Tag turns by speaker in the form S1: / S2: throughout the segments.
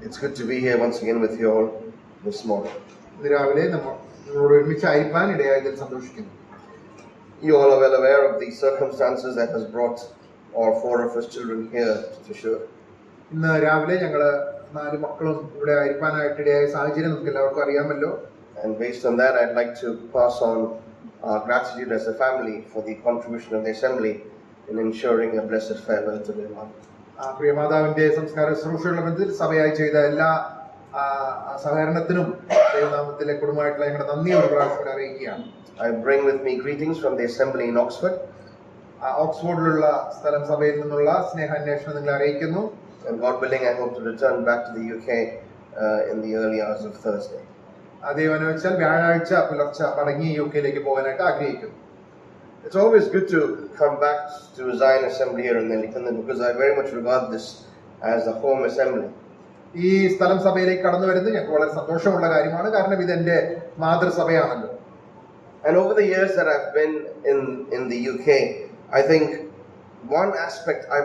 S1: It's good to be here once again with you all this morning.
S2: രാവിലെ നമ്മളോട് ഒരുമിച്ച് ആയിരിക്കാൻ ഇടയായതിൽ സന്തോഷിക്കുന്നു.
S1: You all are well aware of the circumstances that has brought all 4 of us children here to Shur.
S2: ഇന്ന് രാവിലെ ഞങ്ങള് 4 മക്കളും ഇവിടെ ആയിരിക്കാനായിട്ട് ഇടയായ സാഹചര്യം നമുക്ക് എല്ലാവർക്കും അറിയാമല്ലോ.
S1: And based on that, I'd like to pass on our gratitude as a family for the contribution of the assembly in ensuring a blessed farewell to their mother.
S2: പ്രിയമാതാവിന്റെ സംസ്കാര ശുശ്രൂഷകളുടെ ബന്ധത്തിൽ സഭയായി ചെയ്ത എല്ലാ സഹകരണത്തിനും ദൈവനാമത്തിലെ കുടുംബമായിട്ടുള്ള ഞങ്ങളുടെ നന്ദി ഒരു പ്രാവശ്യം അറിയിക്കുകയാണ്.
S1: I bring with me greetings from the assembly in Oxford.
S2: ഓക്സ്ഫോർഡിലുള്ള സ്ഥലം സഭയിൽ നിന്നുള്ള സ്നേഹാന്വേഷണം നിങ്ങളെ അറിയിക്കുന്നു.
S1: And God willing, I hope to return back to the UK in the early hours of Thursday.
S2: ദൈവം അനുവദിച്ചാൽ വ്യാഴാഴ്ച പുലർച്ച മടങ്ങി യുകെയിലേക്ക് പോകാനായിട്ട് ആഗ്രഹിക്കുന്നു.
S1: It's always good to come back to Zion Assembly here in Nelliton because I very much regard this as a home assembly.
S2: ഈ സ്ഥലം സഭയിലേക്ക് കടന്നു വരുന്നത് ഞങ്ങൾക്ക് വളരെ സന്തോഷമുള്ള കാര്യമാണ്. കാരണം ഇത് എന്റെ മാതൃസഭയാണല്ലോ.
S1: And over the years that I've been in the UK, I think one aspect, I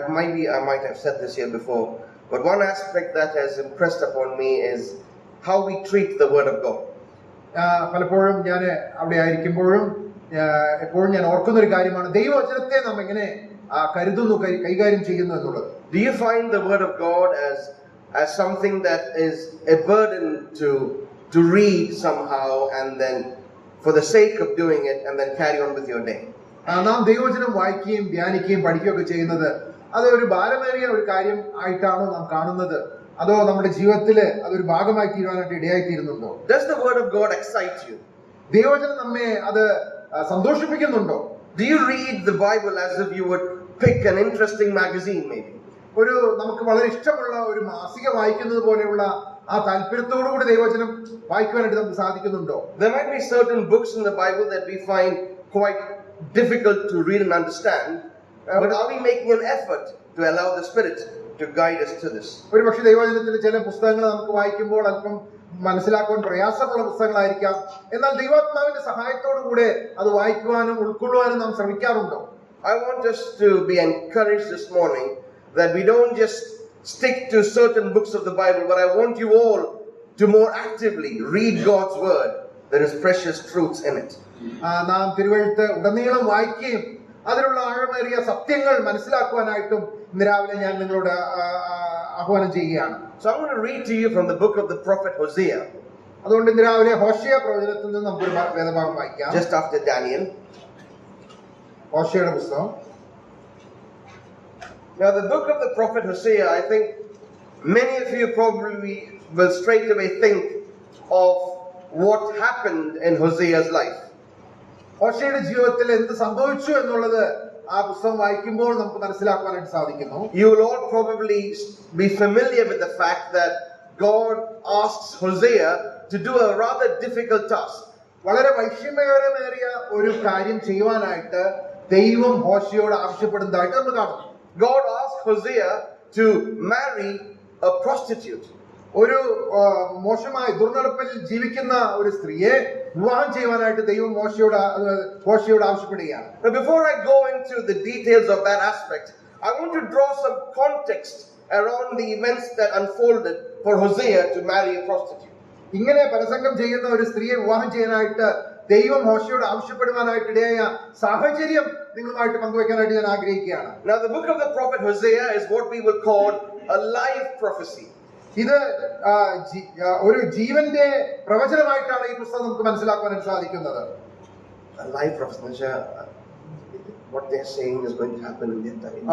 S1: might have said this here before, but one aspect that has impressed upon me is how we treat the Word of God.
S2: പലപ്പോഴും ഞാൻ അവിടെ ആയിരിക്കുമ്പോഴും എപ്പോഴും ഞാൻ ഓർക്കുന്ന ഒരു കാര്യമാണ് ദൈവവചനത്തെ നാം എങ്ങനെ കരുതുന്നു, കൈകാര്യം ചെയ്യുന്നു എന്നുള്ളത്.
S1: Do you find the Word of God as something that is a burden to read somehow and then for the sake of doing it and then carry on with your day?
S2: നാം ദൈവവചനം വായിക്കുകയും ധ്യാനിക്കുകയും പഠിക്കുകയൊക്കെ ചെയ്യുന്നത് അത് ഒരു ഭാരമേറിയ ഒരു കാര്യം ആയിട്ടാണോ നാം കാണുന്നത്, അതോ നമ്മുടെ ജീവിതത്തിൽ അതൊരു ഭാഗമായി തീരുവാനായിട്ട് ഇടയായിത്തീരുന്നുണ്ടോ?
S1: Does the Word of God excite you?
S2: ദൈവവചനം നമ്മെ അത് സന്തോഷിപ്പിക്കുന്നുണ്ടോ?
S1: Do you read the Bible as if you would pick an interesting magazine maybe?
S2: ഒരു നമുക്ക് വളരെ ഇഷ്ടമുള്ള ഒരു മാസിക വായിക്കുന്നത് പോലെയുള്ള ആ താല്പര്യത്തോടു കൂടി ദൈവവചനം വായിക്കുവാനായിട്ട് നമുക്ക് സാധിക്കുന്നുണ്ടോ?
S1: There might be certain books in the Bible that we find quite difficult to read and understand, but are we making an effort to allow the Spirit to guide us to this?
S2: ഒരു പക്ഷേ ദൈവവചനത്തിലെ ചില പുസ്തകങ്ങൾ നമുക്ക് വായിക്കുമ്പോൾ അല്പം മനസ്സിലാക്കുവാൻ പ്രയാസമുള്ള പുസ്തകങ്ങളായിരിക്കാം. എന്നാൽ ദൈവാത്മാവിന്റെ സഹായത്തോടു കൂടെ അത് വായിക്കുവാനും ഉൾക്കൊള്ളുവാനും നാം ശ്രമിക്കാറുണ്ടോ?
S1: I want us to be encouraged this morning that we don't just stick to certain books of the Bible, but I want you all to more actively read God's word. There is precious truths in it.
S2: നാം തിരുവെഴുത്ത് ഉടനീളം വായിക്കുകയും അതിലുള്ള ആഴമേറിയ സത്യങ്ങൾ മനസ്സിലാക്കുവാനായിട്ടും ഇന്ന് രാവിലെ ഞാൻ നിങ്ങളോട് ആഹ്വാനം ചെയ്യുകയാണ്.
S1: So I'm going to read to you from the book of the prophet Hosea.
S2: അതുകൊണ്ട് ഇന്ന് രാവിലെ ഹോശേയ പ്രവചനത്തിൽ നിന്ന് നമുക്ക് ഒരു വേദഭാഗം വായിക്കാം.
S1: Just after Daniel.
S2: ഹോശേയുടെ പുസ്തകം.
S1: Now the book of the prophet Hosea, I think many of you probably will straight away think of what happened in Hosea's life.
S2: ഹോശേയുടെ ജീവിതത്തിൽ എന്ത് സംഭവിച്ചു എന്നുള്ളത് ആ പുസ്തകം വായിക്കുമ്പോൾ നമുക്ക് മനസ്സിലാക്കാനായിട്ട് സാധിക്കുന്നു.
S1: You will all probably be familiar with the fact that God asks Hosea to do a rather difficult task.
S2: വളരെ വൈഷമ്യകരമേറിയ ഒരു കാര്യം ചെയ്യുവാനായിട്ട് ദൈവം ഹോശേയോട് ആവശ്യപ്പെടുന്നതായിട്ട് നമ്മൾ കാണുന്നു.
S1: God asked Hosea to marry a prostitute.
S2: ഒരു മോശമായ ദുർനടപ്പിൽ ജീവിക്കുന്ന ഒരു സ്ത്രീയെ വിവാഹം ചെയ്യുവാനായിട്ട് ദൈവം ഹോശേയോട് ആവശ്യപ്പെടുകയാണ്.
S1: Now before I go into the details of that aspect, I want to draw some context around the events that unfolded for Hosea to marry a prostitute.
S2: ഇങ്ങനെ പരസംഗം ചെയ്യുന്ന ഒരു സ്ത്രീയെ വിവാഹം ചെയ്യാനായിട്ട് ദൈവം ഹോശേയോട് ആവശ്യപ്പെടുവാനായിട്ട് ഇടയായ സാഹചര്യം നിങ്ങളുമായിട്ട് പങ്കുവെക്കാനായിട്ട് ഞാൻ ആഗ്രഹിക്കുകയാണ്.
S1: Now the book of the prophet Hosea is what we would call a live prophecy.
S2: ഇത് ഒരു ജീവന്റെ പ്രവചനമായിട്ടാണ് ഈ പുസ്തകം നമുക്ക് മനസ്സിലാക്കാനായിട്ട് സാധിക്കുന്നത്.
S1: A live prophecy, what they are saying is going to happen in their time.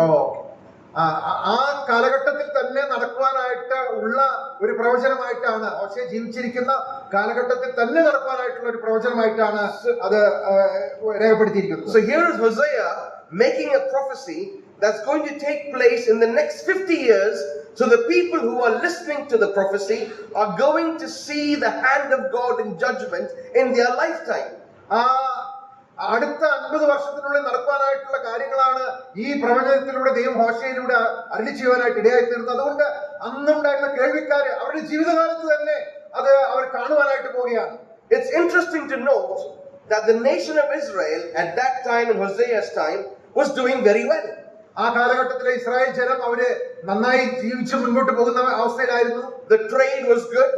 S2: ആ കാലഘട്ടത്തിൽ തന്നെ നടക്കുവാനായിട്ട് ഉള്ള ഒരു പ്രവചനമായിട്ടാണ് ഹോശേയ ജീവിച്ചിരിക്കുന്ന കാലഘട്ടത്തിൽ തന്നെ നടക്കുവാനായിട്ടുള്ള ഒരു പ്രവചനമായിട്ടാണ് അത് രേഖപ്പെടുത്തിയിരിക്കുന്നത്.
S1: So here is Hosea making a prophecy that's going to take place in the next 50 years. So the people who are listening to the prophecy are going to see the hand of God in judgment in their lifetime.
S2: അടുത്ത 50 വർഷത്തിനുള്ളിൽ നടക്കാനായിട്ടുള്ള കാര്യങ്ങളാണ് ഈ പ്രവചനത്തിലൂടെ ദൈവം ഹോശേയിലൂടെ അരുളി ചെയ്യുവാനായിട്ട് ഇടയായിത്തീർന്നത്. അതുകൊണ്ട് അന്നുണ്ടായിരുന്ന കേൾവിക്കാര് അവരുടെ ജീവിതകാലത്ത് തന്നെ അത് അവർ കാണുവാനായിട്ട് പോവുകയാണ്.
S1: It's interesting to note that the nation of Israel at that time, in Hosea's time, was doing very well.
S2: ആ കാലഘട്ടത്തിലെ ഇസ്രായേൽ ജനം അവര് നന്നായി ജീവിച്ച് മുൻപോട്ട് പോകുന്ന അവസ്ഥയിലായിരുന്നു.
S1: The trade was good.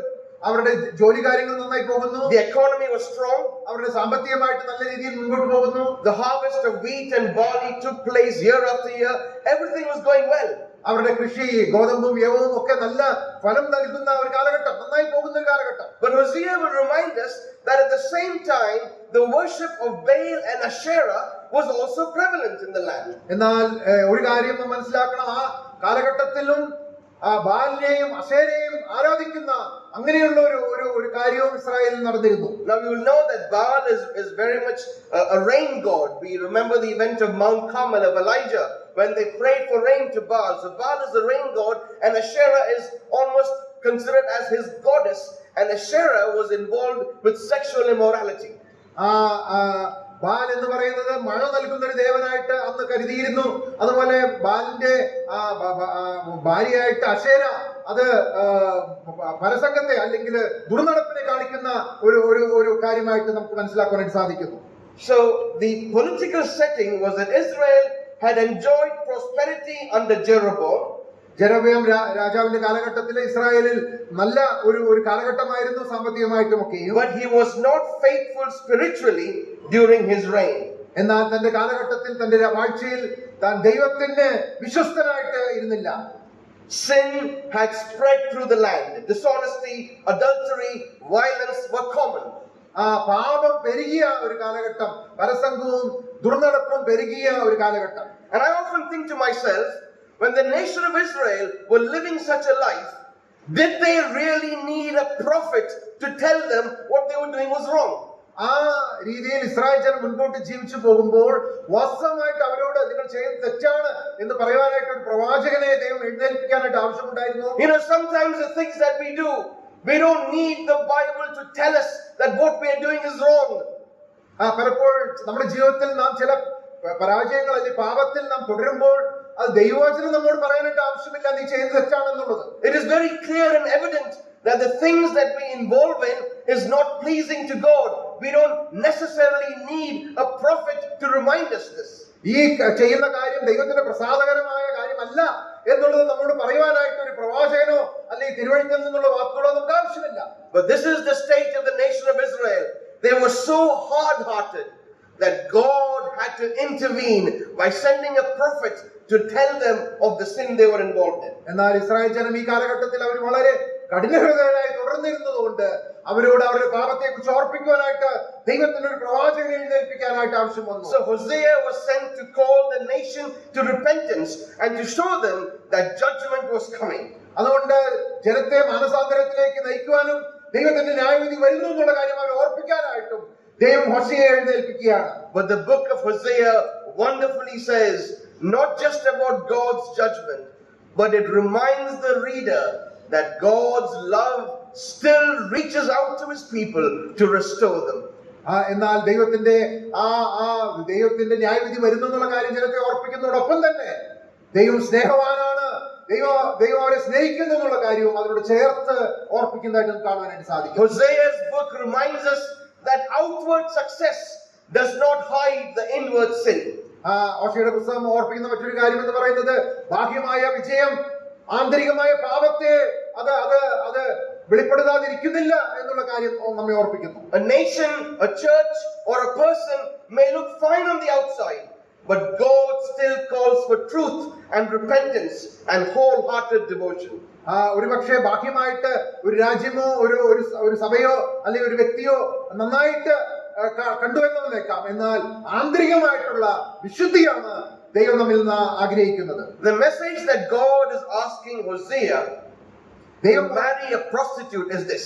S2: അവരുടെ ജോലി കാര്യങ്ങൾ നന്നായി പോകുന്നു.
S1: The economy was strong.
S2: അവരുടെ സാമ്പത്തികമായിട്ട് നല്ല രീതിയിൽ മുൻപോട്ട് പോകുന്നു.
S1: The harvest of wheat and barley took place year after year. Everything was going well.
S2: അവരുടെ കൃഷി ഗോതമ്പും യവവും ഒക്കെ നല്ല ഫലം നൽകുന്ന ഒരു കാലഘട്ടം, നന്നായി പോകുന്ന ഒരു കാലഘട്ടം.
S1: But Hosea will remind us that at the same time the worship of Baal and Asherah was also prevalent in the land.
S2: എന്നാൽ ഒരു കാര്യം നാം മനസ്സിലാക്കണം, ആ കാലഘട്ടത്തിലും ബാലിനെയും അശേരയെയും ആരാധിക്കുന്ന അങ്ങനെയുള്ള ഒരു കാര്യവും ഇസ്രായേലിൽ നടന്നിരുന്നു.
S1: Now you will know that Baal is very much a rain god. We remember the event of Mount Carmel of Elijah when they prayed for rain to Baal. So Baal is the rain god and Asherah is almost considered as his goddess, and Asherah was involved with sexual immorality.
S2: ബാൽ എന്ന് പറയുന്നത് മഴ നൽകുന്ന ഒരു ദേവനായിട്ട് അന്ന് കരുതിയിരുന്നു. അതുപോലെ ബാലിന്റെ ഭാര്യയായിട്ട് അശേര അത് പരസംഗത്തെ അല്ലെങ്കിൽ ദുർനടപ്പിനെ കാണിക്കുന്ന ഒരു കാര്യമായിട്ട് നമുക്ക് മനസ്സിലാക്കാനായിട്ട് സാധിക്കുന്നു.
S1: So the political setting was that Israel had enjoyed prosperity under Jeroboam.
S2: ജെറോബെയാം രാജാവിന്റെ കാലഘട്ടത്തിൽ ഇസ്രായേലിൽ നല്ല ഒരു കാലഘട്ടമായിരുന്നു സാമ്പത്തികമായിട്ടും ഒക്കെയും.
S1: But he was not faithful spiritually during his reign.
S2: എന്നാൽ തന്റെ കാലഘട്ടത്തിൽ തന്റെ വാഴ്ചയിൽ താൻ ദൈവത്തിന് വിശ്വസ്തനായിട്ട് ഇരുന്നില്ല.
S1: Sin had spread through the land. Dishonesty, adultery, violence were common.
S2: പാപം പെരുകിയ ഒരു കാലഘട്ടം, പരസംഗവും ദുർനടപ്പും പെരുകിയ ഒരു കാലഘട്ടം.
S1: And I often think to myself, when the nation of Israel were living such a life, did they really need a prophet to tell them what they were doing was wrong?
S2: ആ രീതിയിൽ Israel ജനം മുൻപോട്ട് ജീവിച്ചു പോകുമ്പോൾ വാസ്തവമായിട്ട് അവരോട് നിങ്ങൾ ചെയ്യുന്നത് തെറ്റാണ് എന്ന് പറയാനായിട്ട് ഒരു പ്രവാചകനെ ദൈവം എഴുന്നേൽപ്പിക്കാനായിട്ട് ആവശ്യമുണ്ടായിരുന്നു.
S1: You know, sometimes the things that we do, we don't need the Bible to tell us that what we are doing is wrong.
S2: പലപ്പോൾ നമ്മുടെ ജീവിതത്തിൽ നാം ചില പരാജയങ്ങൾ അല്ലെങ്കിൽ പാപത്തിൽ നാം തുടരുമ്പോൾ അത് ദൈവവചനം നമ്മോട് പറയാനായിട്ട് ആവശ്യമില്ല, നീ ചെയ്യുന്നത് തെറ്റാണെന്നുള്ളത്.
S1: It is very clear and evident that the things that we involve in is not pleasing to God. We don't necessarily need a prophet to remind us this.
S2: ഈ ചെയ്യുന്ന കാര്യം ദൈവത്തിന്റെ പ്രസാദകരമായ കാര്യമല്ല എന്നുള്ളത് നമ്മോട് പറയുവാനായിട്ട് ഒരു പ്രവാചകനോ അല്ലെങ്കിൽ തിരുവഴുത്തിൽ നിന്നുള്ള വാക്കുകളോ നമുക്ക് ആവശ്യമില്ല.
S1: But this is the state of the nation of Israel. They were so hard-hearted that God had to intervene by sending a prophet to tell them of the sin they were involved in.
S2: എന്നാൽ Israel ജനം ഈ കാലഘട്ടത്തിൽ അവർ വളരെ കഠിനഹൃദയരായി തുടർന്നിരുന്നതുകൊണ്ട് അവരോട് അവരുടെ പാപത്തെ കുറിച്ച് ഓർപ്പിക്കുവാനായിട്ട് ദൈവത്തിന് ഒരു പ്രവാചകനെ എഴുന്നേൽപ്പിക്കാനായിട്ട് ആവശ്യം വന്നു.
S1: So Hosea was sent to call the nation to repentance and to show them that judgment was coming.
S2: അതുകൊണ്ട് ജനത്തെ മാനസാന്തരത്തിലേക്ക് നയിക്കുവാനും ദൈവത്തിന്റെ ന്യായവിധി വരുന്നു എന്നുള്ള കാര്യം അവരെ ഓർപ്പിക്കാനായിട്ടും ദൈവം ഹോശേയെ എഴുന്നേൽപ്പിക്കുകയാണ്.
S1: But the book of Hosea wonderfully says not just about God's judgment, but it reminds the reader that God's love still reaches out to his people to restore them.
S2: എന്നാൽ ദൈവത്തിന്റെ ന്യായവിധി വരുന്നു എന്നുള്ള കാര്യം ജനത്തെ ഓർപ്പിക്കുന്നതോടൊപ്പം തന്നെ ദൈവം സ്നേഹവാനാണ്, ദൈവം അവരെ സ്നേഹിക്കുന്നു എന്നുള്ള കാര്യവും അതിനോട് ചേർത്ത് ഓർപ്പിക്കുന്നതായിട്ട് നമുക്ക് കാണാനായിട്ട് സാധിക്കും.
S1: Hosea's book reminds us that outward success does not hide the inward sin.
S2: ഹോശേയുടെ പുസ്തകം ഓർപ്പിക്കുന്ന മറ്റൊരു കാര്യം എന്ന് പറയുന്നത് ബാഹ്യമായ വിജയം ആന്തരികമായ പാപത്തെ അത് വെളിപ്പെടുത്താതിരിക്കുന്നില്ല എന്നുള്ള കാര്യം നമ്മെ ഓർപ്പിക്കുന്നു.
S1: A nation, a church, or a person may look fine on the outside, but God still calls for truth and repentance and wholehearted devotion.
S2: ഒരുപക്ഷെ ബാഹ്യമായിട്ട് ഒരു രാജ്യമോ ഒരു സഭയോ അല്ലെങ്കിൽ ഒരു വ്യക്തിയോ നന്നായിട്ട് കണ്ടുവെന്ന് വന്നേക്കാം, എന്നാൽ ആന്തരികമായിട്ടുള്ള വിശുദ്ധിയാണ് ദൈവം നമ്മിൽ നിന്ന് ആഗ്രഹിക്കുന്നത്.
S1: The message that God is asking Hosea to marry a prostitute is this.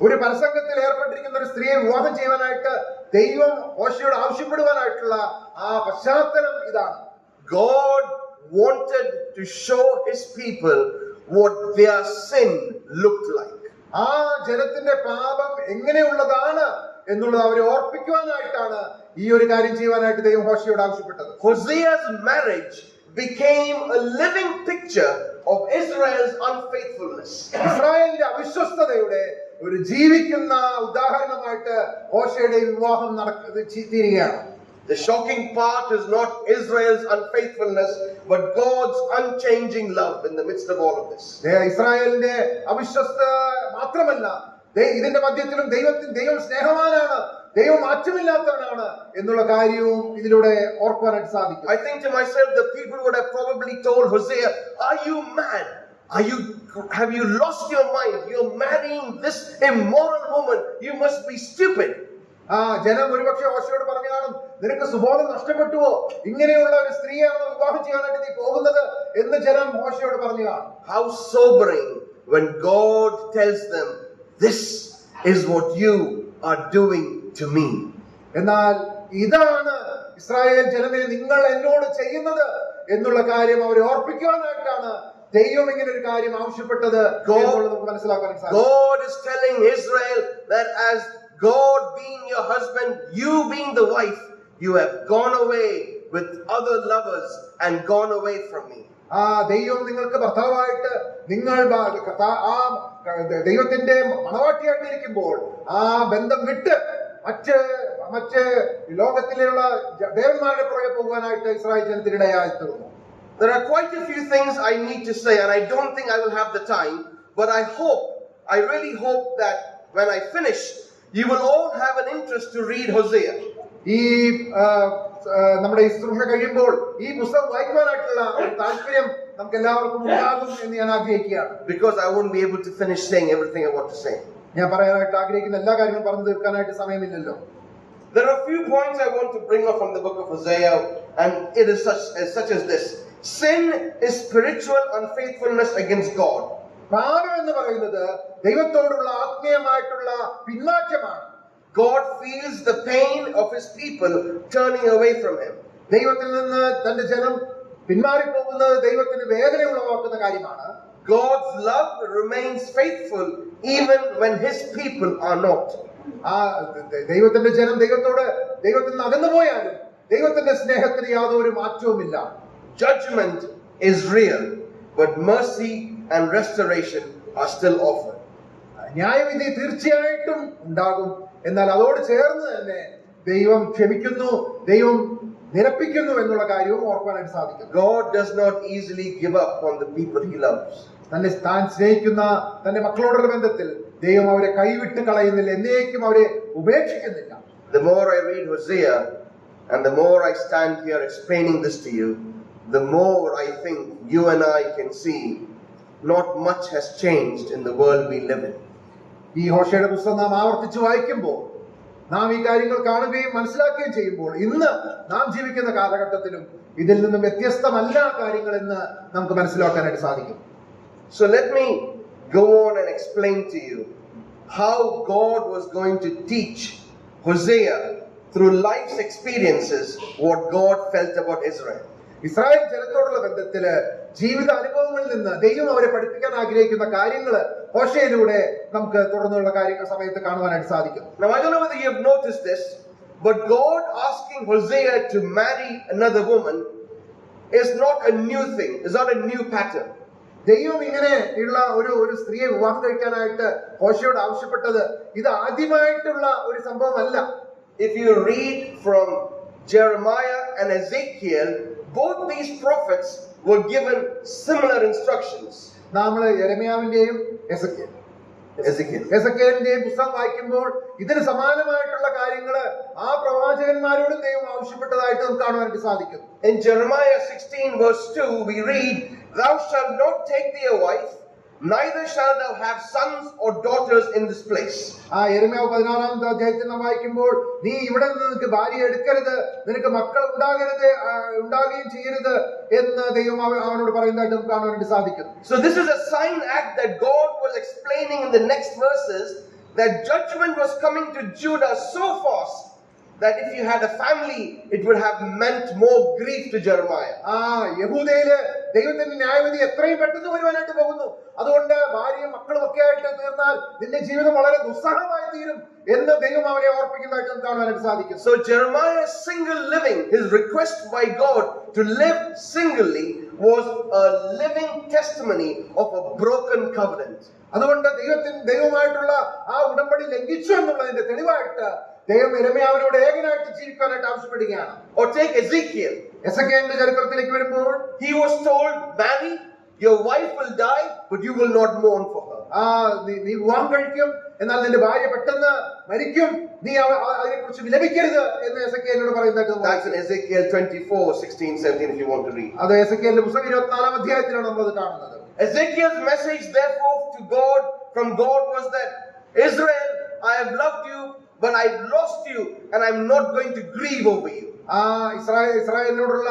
S2: ഒരു പരസംഗത്തിൽ ഏർപ്പെട്ടിരിക്കുന്ന ഒരു സ്ത്രീയെ വിവാഹം ചെയ്യുവാനായിട്ട് ദൈവം ഹോശേയോട് ആവശ്യപ്പെടുവാനായിട്ടുള്ള ആ പശ്ചാത്തലം ഇതാണ്.
S1: God wanted to show his people what their sin looked like.
S2: ആ ജനത്തിന്റെ പാപം എങ്ങനെയുള്ളതാണ് എന്നുള്ളത് അവരെ ഓർപ്പിക്കുവാനായിട്ടാണ് ഈ ഒരു കാര്യം ചെയ്യുവാനായിട്ട് ദൈവം ഹോശേയോട് ആവശ്യപ്പെട്ടത്.
S1: Hosea's marriage became a living picture of Israel's unfaithfulness.
S2: ഇസ്രായേലിന്റെ അവിശ്വസ്തതയുടെ ഒരു ജീവിക്കുന്ന ഉദാഹരണമായിട്ട് ഹോശേയുടെ വിവാഹം തീരുകയാണ്.
S1: The shocking part is not Israel's unfaithfulness, but God's unchanging love in the midst of all of this.
S2: ഇസ്രായേലിന്റെ അവിശ്വസ്ത മാത്രമല്ല, ഇതിന്റെ മധ്യത്തിലും ദൈവം സ്നേഹവാനാണ്, ദൈവം മാറ്റമില്ലാത്തവനാണ് എന്നുള്ള കാര്യവും ഇതിലൂടെ ഓർക്കുവാനായിട്ട് സാധിക്കും.
S1: I think to myself, the people would have probably told Hosea, "Are you mad? Have you lost your mind? You're marrying this immoral woman. You must be stupid."
S2: ജനം ഒരുപക്ഷെ ഹോശയോട് പറഞ്ഞു കാണും, നിനക്ക് സുബോധം നഷ്ടപ്പെട്ടുവോ, ഇങ്ങനെയുള്ള ഒരു സ്ത്രീയാണ് വിവാഹം ചെയ്യാനായിട്ട് നീ പോകുന്നത് എന്ന് ജനം ഹോശയോട് പറഞ്ഞു കാണും.
S1: How sobering when God tells them, "This is what you are doing to me."
S2: എന്നാൽ ഇതാണ് ഇസ്രായേൽ ജനമേ നിങ്ങൾ എന്നോട് ചെയ്യുന്നത് എന്നുള്ള കാര്യം അവരെ ഓർപ്പിക്കുവാനായിട്ടാണ് ദൈവം ഇങ്ങനെ ഒരു കാര്യം ആവശ്യപ്പെട്ടത് എന്നുള്ളത് നമുക്ക് മനസ്സിലാക്കാൻ സാധിക്കും.
S1: God is telling Israel that as God being your husband, you being the wife, you have gone away with other lovers and gone away from me.
S2: ദൈവം നിങ്ങൾക്ക് ഭർത്താവായിട്ട് നിങ്ങൾ ദൈവത്തിന്റെ മണവാട്ടിയായിട്ട് ഇരിക്കുമ്പോൾ ആ ബന്ധം വിട്ട് മറ്റ് ലോകത്തിലുള്ള ദേവന്മാരുടെ പുറകെ പോകുവാനായിട്ട് ഇസ്രായേൽ ജനത്തിനിടയായി തീർന്നു.
S1: There are quite a few things I need to say, and I don't think I will have the time, but I really hope that when I finish, you will all have an interest to read Hosea.
S2: ഈ നമ്മുടെ ഈ ശുശ്രൂഷ കഴിയുമ്പോൾ ഈ പുസ്തകം വായിക്കുവാനായിട്ടുള്ള താല്പര്യം നമുക്ക് എല്ലാവർക്കും ഉണ്ടാകും എന്ന് ഞാൻ ആഗ്രഹിക്കുകയാണ്.
S1: Because I won't be able to finish saying everything I want to say.
S2: ഞാൻ പറയാനായിട്ട് ആഗ്രഹിക്കുന്ന എല്ലാ കാര്യങ്ങളും പറഞ്ഞു തീർക്കാനായിട്ട് സമയമില്ലല്ലോ.
S1: There are a few points I want to bring up from the book of Hosea, and it is such as this. Sin is spiritual unfaithfulness against God.
S2: പാപം എന്ന് പറയുന്നത് ദൈവത്തോടുള്ള ആത്മീയമായിട്ടുള്ള പിന്മാറ്റമാണ്.
S1: God feels the pain of his people turning away from him.
S2: ദൈവത്തിൽ നിന്ന് തന്റെ ജനം പിന്മാറിപ്പോകുന്നത് ദൈവത്തിന് വേദന ഉളവാക്കുന്ന കാര്യമാണ്.
S1: God's love remains faithful even when his people are not.
S2: ദൈവത്തിന്റെ ജനം ദൈവത്തിൽ നിന്ന് അകന്നു പോയാലും ദൈവത്തിന്റെ സ്നേഹത്തിന് യാതൊരു മാറ്റവുമില്ല.
S1: Judgment is real, but mercy and restoration are still offered.
S2: ന്യായവിധി തീർച്ചയായിട്ടും ഉണ്ടാകും, എന്നാൽ അതോട് ചേർന്ന് തന്നെ ദൈവം ക്ഷമിക്കുന്നു, ദൈവം നിരപ്പിക്കുന്നു എന്നുള്ള കാര്യവും ഓർക്കാനായിട്ട് സാധിക്കും.
S1: God does not easily give up on the people he loves.
S2: താൻ സ്നേഹിക്കുന്ന തന്റെ മക്കളോടുള്ള ബന്ധത്തിൽ ദൈവം അവരെ കൈവിട്ട് കളയുന്നില്ല, എന്നേക്കും അവരെ ഉപേക്ഷിക്കുന്നില്ല.
S1: The more I read Hosea and the more I stand here explaining this to you, the more I think you and I can see not much has changed in the world we live in.
S2: ഈ ഹോശയുടെ പുസ്തകം നാം ആവർത്തിച്ച് വായിക്കുമ്പോൾ, നാം ഈ കാര്യങ്ങൾ കാണുകയും മനസ്സിലാക്കുകയും ചെയ്യുമ്പോൾ, ഇന്ന് നാം ജീവിക്കുന്ന കാലഘട്ടത്തിലും ഇതിൽ നിന്നും വ്യത്യസ്തമല്ല കാര്യങ്ങളെന്ന് നമുക്ക് മനസ്സിലാക്കാനായിട്ട് സാധിക്കും.
S1: So let me go on and explain to you how God was going to teach Hosea through life's experiences what God felt about Israel.
S2: Israel ജനത്തോടുള്ള ബന്ധത്തില് ജീവിത അനുഭവങ്ങളിൽ നിന്ന് ദൈവം അവരെ പഠിപ്പിക്കാൻ ആഗ്രഹിക്കുന്ന കാര്യങ്ങള് ഹോശയിലൂടെ നമുക്ക് തുടർന്നുള്ള സമയത്ത് കാണുവാനായിട്ട് സാധിക്കും.
S1: Now I don't know whether you have noticed this, but God asking Hosea to marry another woman is not a new thing, is not a new pattern.
S2: ദൈവം ഇങ്ങനെ ഉള്ള ഒരു സ്ത്രീയെ വിവാഹം കഴിക്കാനായിട്ട് ഹോശയോട് ആവശ്യപ്പെട്ടത് ഇത് ആദ്യമായിട്ടുള്ള ഒരു സംഭവമല്ല.
S1: If you read from Jeremiah and Ezekiel, both these prophets were given similar instructions.
S2: നമ്മൾ യെരമ്യാവിന്റെയും എസെക്കിയേലിന്റെയും പുസ്തകം വായിക്കുമ്പോൾ ഇതിന് സമാനമായിട്ടുള്ള കാര്യങ്ങള് ആ പ്രവാചകന്മാരോടും ദൈവം ആവശ്യപ്പെട്ടതായിട്ട് നമുക്ക് കാണുവാനായിട്ട് സാധിക്കും.
S1: In Jeremiah 16 verse 2 we read, "Thou shalt not take thee a wife, neither shalt thou have sons or daughters in this place."
S2: യെരമ്യാവ് 16-ാം അധ്യായത്തിൽ നാം വായിക്കുമ്പോൾ, നീ ഇവിടെ നിന്ന് നിനക്ക് ഭാര്യ എടുക്കരുത്, നിനക്ക് മക്കൾ ഉണ്ടാകുകയും ചെയ്യരുത് എന്ന് ദൈവം അവനോട് പറയുന്നതായിട്ട് നമുക്ക് കാണുവാനായിട്ട് സാധിക്കും.
S1: So this is a sign act that God was explaining in the next verses, that judgment was coming to Judah so fast that if you had a family, it would have meant more grief to Jeremiah.
S2: യഹൂദയില് ദൈവത്തിന്റെ ന്യായവിധി എത്രയും പെട്ടെന്ന് വരുവാനായിട്ട് പോകുന്നു. അതുകൊണ്ട് ഭാര്യയും മക്കളും ഒക്കെ ആയിട്ട് തീർന്നാൽ നിന്റെ ജീവിതം വളരെ ദുസ്സഹമായി തീരും എന്ന് ദൈവം അവരെ ഓർപ്പിക്കുന്നതായിട്ട് നമുക്ക് കാണുവാനായിട്ട് സാധിക്കും.
S1: So Jeremiah's single living, his request by God to live singly, was a living testimony of a broken covenant.
S2: അതുകൊണ്ട് ദൈവമായിട്ടുള്ള ആ ഉടമ്പടി ലംഘിച്ചു എന്നുള്ളതിന്റെ തെളിവായിട്ട് ദൈവം യിരെമ്യാവിനോട് ഏകനായിട്ട് ജീവിക്കാനായിട്ട് ആവശ്യപ്പെടുകയാണ്.
S1: Or take Ezekiel.
S2: എസെക്കിയേലിന്റെ ചരിത്രത്തിലേക്ക് വരുമ്പോൾ
S1: He was told, marry, your wife will die, but you will not mourn for her.
S2: നീ വിവാഹം കഴിക്കും, എന്നാൽ നിന്റെ ഭാര്യ പെട്ടെന്ന് മരിക്കും, നീ അതിനെക്കുറിച്ച് വിലപിക്കരുത് എന്ന് എസെക്കിയേലിനോട് പറയുന്നതായിട്ട്.
S1: That's in Ezekiel 24:16-17 if you want to read.
S2: അത് എസെക്കിയേലിന്റെ പുസ്തകം 24-ാം അധ്യായത്തിലാണ് നമ്മൾ അത് കാണുന്നത്.
S1: Ezekiel's message therefore from God was that, Israel, I have loved you, but I've lost you, and I'm not going to grieve over you. ഇസ്രായേലിനോടുള്ള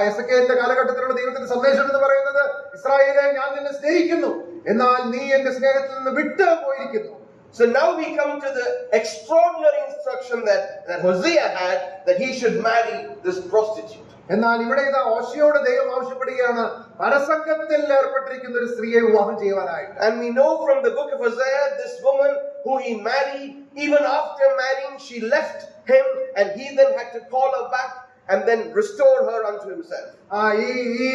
S1: എസെക്കിയേലിന്റെ കാലഘട്ടത്തിലുള്ള ദൈവത്തിന്റെ സന്ദേശം എന്ന് പറയുന്നത്, ഇസ്രായേലെ, ഞാൻ നിന്നെ സ്നേഹിക്കുന്നു, എന്നാൽ നീ എന്റെ സ്നേഹത്തിൽ നിന്ന് വിട്ടു പോയിരിക്കുന്നു. So now we come to the extraordinary instruction that Hosea had, that he should marry this prostitute.
S2: എന്നാൽ ഇവിടെ ഇതാ ഹോശേയോട് ദൈവം ആവശ്യപ്പെടുകയാണ് പരസംഗത്തിൽ ഏർപ്പെട്ടിരിക്കുന്ന ഒരു സ്ത്രീയെ വിവാഹം ചെയ്യുവാനായിട്ട്.
S1: And we know from the book of Hosea, this woman who he married, even after marrying, she left him, and he then had to call her back and then restore her unto himself.
S2: ഈ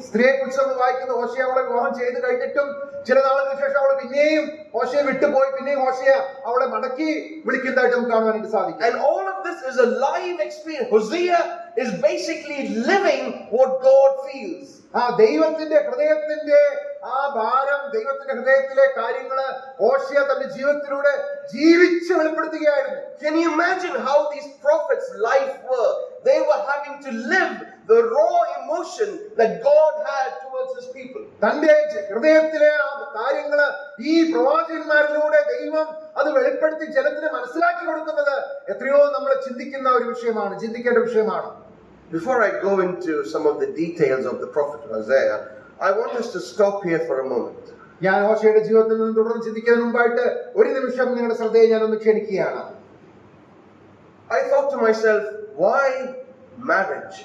S2: സ്ത്രീയെ കുറിച്ച് നമ്മൾ വായിക്കുന്ന, ഹോശേയ അവളെ വിവാഹം ചെയ്ത് കഴിഞ്ഞിട്ടും ചില നാളുകൾക്ക് ശേഷം അവൾ പിന്നെയും ഹോശേയ വിട്ടുപോയി, പിന്നെയും ഹോശേയ അവളെ മടക്കി വിളിക്കുന്നതായിട്ട് നമുക്ക് കാണാനായിട്ട് സാധിക്കും.
S1: And all of this is a live experience. Hosea is basically living what God feels.
S2: ദൈവത്തിന്റെ ഹൃദയത്തിന്റെ ഭാരം, ദൈവത്തിന്റെ ഹൃദയത്തിലെ കാര്യങ്ങള് ഹോശേയ തന്റെ ജീവിതത്തിലൂടെ ജീവിച്ച് വെളിപ്പെടുത്തുകയായിരുന്നു.
S1: Can you imagine how these prophets' life were? They were having to live the raw emotion that God had towards his people.
S2: തന്റെ ഹൃദയത്തിലെ കാര്യങ്ങള് ഈ പ്രവാചകന്മാരിലൂടെ ദൈവം അത് വെളിപ്പെടുത്തി ജനത്തിന് മനസ്സിലാക്കി കൊടുക്കുന്നത് എത്രയോ നമ്മൾ ചിന്തിക്കുന്ന ഒരു വിഷയമാണ്, ചിന്തിക്കേണ്ട വിഷയമാണ്.
S1: Before I go into some of the details of the prophet Hosea, I want us to stop here for a moment.
S2: ഞാൻ ഹോശേയുടെ ജീവിതത്തിൽ നിന്ന് തുടർന്ന് ചിന്തിക്കുന്നതിന് മുമ്പായിട്ട് ഒരു നിമിഷം നിങ്ങളുടെ ശ്രദ്ധയെ ഞാനൊന്ന് ക്ഷണിക്കുകയാണ്.
S1: I thought to myself, why marriage?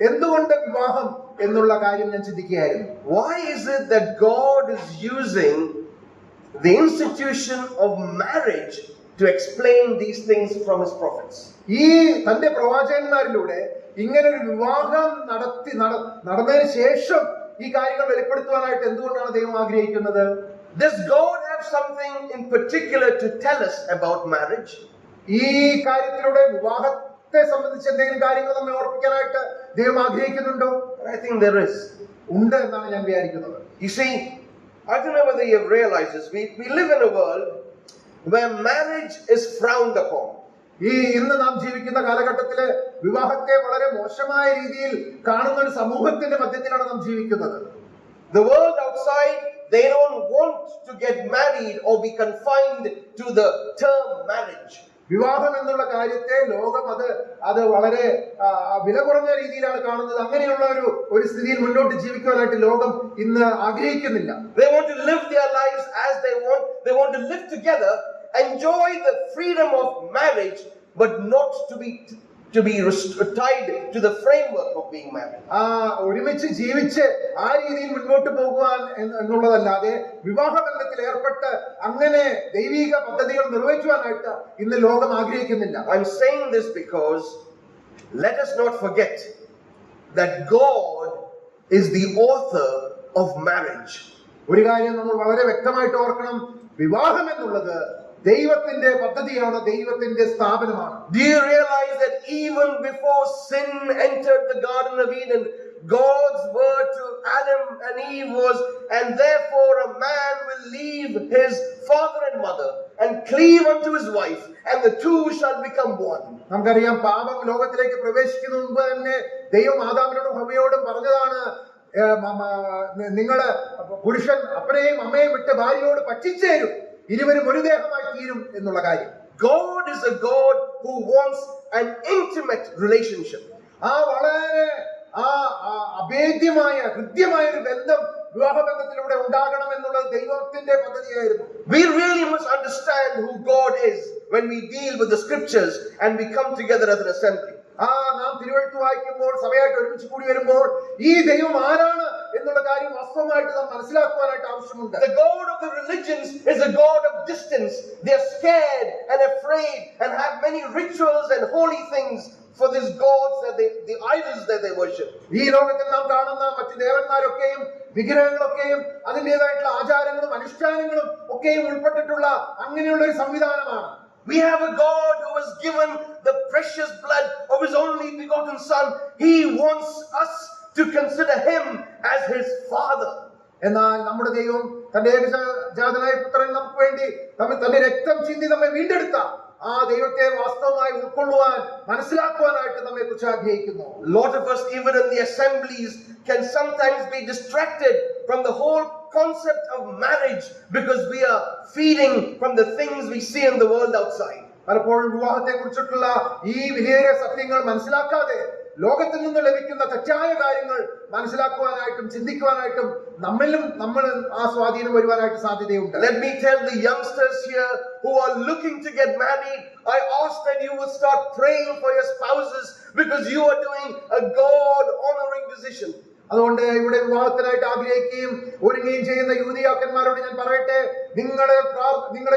S2: എന്തുകൊണ്ട് വിവാഹം എന്നുള്ള കാര്യം ഞാൻ ചിന്തിക്കുകയായിരുന്നു.
S1: Why is it that God is using the institution of marriage to explain these things from his prophets?
S2: ഈ തന്റെ പ്രവാചകന്മാരിലൂടെ ഇങ്ങനെ ഒരു വിവാഹം നടന്നതിന് ശേഷം ഈ കാര്യങ്ങൾ വെളിപ്പെടുത്തുവാനായിട്ട് എന്തുകൊണ്ടാണ് ദൈവം ആഗ്രഹിക്കുന്നത്?
S1: Does God have something in particular to tell us about marriage?
S2: ഈ കാര്യത്തിലൂടെ വിവാഹത്തെ സംബന്ധിച്ച് എന്തെങ്കിലും കാര്യങ്ങൾ നമ്മെ ഓർപ്പിക്കാനായിട്ട് ദൈവം ആഗ്രഹിക്കുന്നുണ്ടോ?
S1: I think there is.
S2: ഉണ്ട് എന്നാണ് ഞാൻ വിചാരിക്കുന്നത്.
S1: You see, I don't know whether you have realized this. We live in a world where marriage is frowned upon.
S2: ഇന്ന് നാം ജീവിക്കുന്ന കാലഘട്ടത്തില് വിവാഹത്തെ വളരെ മോശമായ രീതിയിൽ കാണുന്ന ഒരു സമൂഹത്തിന്റെ മധ്യത്തിലാണ് നാം ജീവിക്കുന്നത്.
S1: The world outside, they don't want to get married or be confined to the term marriage.
S2: വിവാഹം എന്നുള്ള കാര്യത്തെ ലോകം അത് വളരെ വില കുറഞ്ഞ രീതിയിലാണ് കാണുന്നത്. അങ്ങനെയുള്ള ഒരു സ്ഥിതിയിൽ മുന്നോട്ട് ജീവിക്കുവാനായിട്ട് ലോകം ഇന്ന് ആഗ്രഹിക്കുന്നില്ല.
S1: They want to live their lives as they want. They want to live together, enjoy the freedom of marriage, but not to be tied to the framework of being married.
S2: ഒരുമിച്ച് ജീവിച്ച് ആ രീതിയിൽ മുന്നോട്ട് പോകുവാൻ എന്നുള്ളതല്ലാതെ വിവാഹ ബന്ധത്തിൽ ഏർപ്പെട്ട് അങ്ങനെ ദൈവിക പദ്ധതികൾ നിർവഹിക്കുവാനായിട്ട് ഇന്ന് ലോകം ആഗ്രഹിക്കുന്നില്ല.
S1: I'm saying this because let us not forget that God is the author of marriage.
S2: ഒരു കാര്യം നമ്മൾ വളരെ വ്യക്തമായിട്ട് ഓർക്കണം, വിവാഹം എന്നുള്ളത് ദൈവത്തിന്റെ പദ്ധതിയാണ്, ദൈവത്തിന്റെ സ്ഥാപനമാണ്.
S1: Do you realize that even before sin entered the Garden of Eden, God's word to Adam and Eve was, and therefore a man will leave his father and mother and cleave unto his wife, and the two shall become one.
S2: നമുക്കറിയാം, പാപം ലോകത്തിലേക്ക് പ്രവേശിക്കുന്ന മുമ്പ് തന്നെ ദൈവം ആദാമിനോടും ഹവ്വയോടും പറഞ്ഞതാണ്, നിങ്ങള് പുരുഷൻ അപ്പനെയും അമ്മയും വിട്ട് ഭാര്യയോട് പറ്റിച്ചേരും, ഇരുവരും ഒരു ദേഹമായി തീരും എന്നുള്ള കാര്യം.
S1: God is a God who wants an intimate relationship.
S2: വളരെ അഭേദ്യമായ ഹൃദ്യമായ ഒരു ബന്ധം വിവാഹ ബന്ധത്തിലൂടെ ഉണ്ടാകണം എന്നുള്ളത് ദൈവത്തിന്റെ പദ്ധതിയായിരുന്നു.
S1: We really must understand who God is when we deal with the scriptures and we come together as an assembly.
S2: നാം തിരുവെഴുത്ത് വായിക്കുമ്പോൾ സഭയായിട്ട് ഒരുമിച്ച് കൂടി വരുമ്പോൾ ഈ ദൈവം ആരാണ് എന്നുള്ള കാര്യം വാസ്തവമായിട്ട് നാം മനസ്സിലാക്കുവാനായിട്ട് ആവശ്യമുണ്ട്.
S1: The God of the religions is a God of distance. They are scared and afraid and have many rituals and holy things for these gods that the idols that they worship.
S2: ഈ ലോകത്തിൽ നാം കാണുന്ന മറ്റു ദേവന്മാരൊക്കെയും വിഗ്രഹങ്ങളൊക്കെയും അതിൻ്റെതായിട്ടുള്ള ആചാരങ്ങളും അനുഷ്ഠാനങ്ങളും ഒക്കെയും ഉൾപ്പെട്ടിട്ടുള്ള അങ്ങനെയുള്ള ഒരു സംവിധാനമാണ്.
S1: We have a God who has given the precious blood of His only begotten Son. He wants us to consider Him as His Father.
S2: എന്നാൽ നമ്മുടെ ദൈവം തന്റെ ഏകജാതനായ പുത്രൻ നമുക്ക് വേണ്ടി തന്റെ രക്തം ചിന്തി നമ്മെ വീണ്ടെടുത്ത ആ ദൈവത്തെ വാസ്തവമായി ഉൾക്കൊള്ളുവാൻ മനസ്സിലാക്കുവാനായിട്ട് നമ്മെ കുറിച്ച് ആഗ്രഹിക്കുന്നു.
S1: Lot of us, even in the assemblies, can sometimes be distracted from the whole concept of marriage because we are feeding from the things we see in the world outside.
S2: പലപ്പോഴും വിവാഹത്തെ കുറിച്ചിട്ടുള്ള ഈ വിലയേറിയ സത്യങ്ങൾ മനസ്സിലാക്കാതെ ലോകത്തിൽ നിന്ന് ലഭിക്കുന്ന തെറ്റായ കാര്യങ്ങൾ മനസ്സിലാക്കുവാനായിട്ടും ചിന്തിക്കുവാനായിട്ടും നമ്മൾ ആ സ്വാധീനം വരുവാനായിട്ട് സാധ്യതയുണ്ട്.
S1: Let me tell the youngsters here who are looking to get married, I ask that you will start praying for your spouses because you are doing a God honoring decision.
S2: അതുകൊണ്ട് ഇവിടെ വിവാഹത്തിനായിട്ട് ആഗ്രഹിക്കുകയും ഒരുങ്ങുകയും ചെയ്യുന്ന യുവതിയാക്കന്മാരോട് ഞാൻ പറയട്ടെ, നിങ്ങളുടെ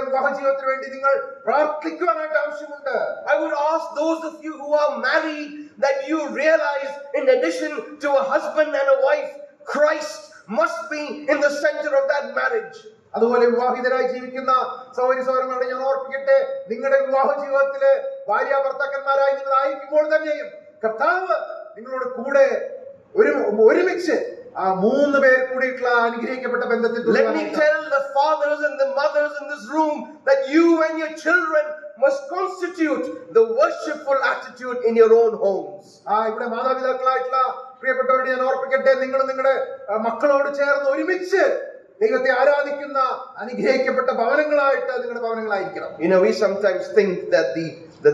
S2: വിവാഹ ജീവിതത്തിന് വേണ്ടി നിങ്ങൾ പ്രാർത്ഥിക്കുവാനായിട്ട് ആവശ്യമുണ്ട്.
S1: I would ask those of you who are married that you realize, in addition to a husband and a wife, Christ must be in the center of that marriage.
S2: അതുപോലെ വിവാഹിതരായി ജീവിക്കുന്ന സഹോദരങ്ങളോട് ഞാൻ ഓർപ്പിക്കട്ടെ, നിങ്ങളുടെ വിവാഹ ജീവിതത്തിലെ ഭാര്യ ഭർത്താക്കന്മാരായി നിങ്ങൾ ആയിരിക്കുമ്പോൾ തന്നെയും കർത്താവ് നിങ്ങളോട് കൂടെ ഒരുമിച്ച് ആ മൂന്ന് പേർ കൂടിയിട്ടുള്ള അനുഗ്രഹിക്കപ്പെട്ട ബന്ധത്തിൽ.
S1: Let me tell the fathers and the mothers in this room that you and your children must constitute the worshipful attitude in your own homes.
S2: ഇവിടെ മാതാപിതാക്കളായിട്ടുള്ള പ്രിയപ്പെട്ടവരോട് ഞാൻ ഓർപ്പിക്കട്ടെ, നിങ്ങൾ നിങ്ങളുടെ മക്കളോട് ചേർന്ന് ഒരുമിച്ച് ദൈവത്തെ ആരാധിക്കുന്ന അനുഗ്രഹിക്കപ്പെട്ട ഭവനങ്ങളായിട്ട് നിങ്ങളുടെ ഭവനങ്ങളായിരിക്കണം.
S1: You know, we sometimes think that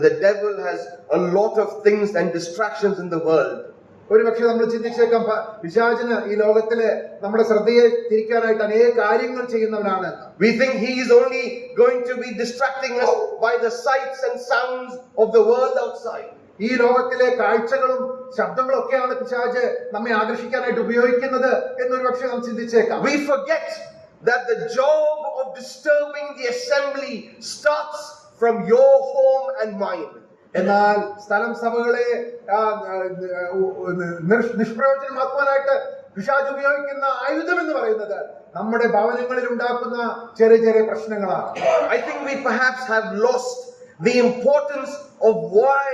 S1: the devil has a lot of things and distractions in the world.
S2: ഒരുപക്ഷെ നമ്മൾ ചിന്തിച്ചേക്കാം, പിശാചിന് ഈ ലോകത്തില് നമ്മുടെ ശ്രദ്ധയെ തിരിക്കാനായിട്ട് അനേക കാര്യങ്ങൾ ചെയ്യുന്നവനാണ്.
S1: We think he is only going to be distracting us by the sights and sounds of the world outside.
S2: ഈ ലോകത്തിലെ കാഴ്ചകളും ശബ്ദങ്ങളും ഒക്കെയാണ് പിശാച് നമ്മെ ആകർഷിക്കാനായിട്ട് ഉപയോഗിക്കുന്നത് എന്നൊരു പക്ഷേ നാം ചിന്തിച്ചേക്കാം.
S1: We forget that the job of disturbing the assembly starts from your home and mine.
S2: എന്നാൽ സ്ഥലം സഭകളെ നിഷ്പ്രയോജനമാക്കുവാനായിട്ട് പിശാച് ഉപയോഗിക്കുന്ന ആയുധം എന്ന് പറയുന്നത് നമ്മുടെ ഭവനങ്ങളിൽ ഉണ്ടാക്കുന്ന ചെറിയ ചെറിയ പ്രശ്നങ്ങളാണ്.
S1: I think we perhaps have lost the importance of why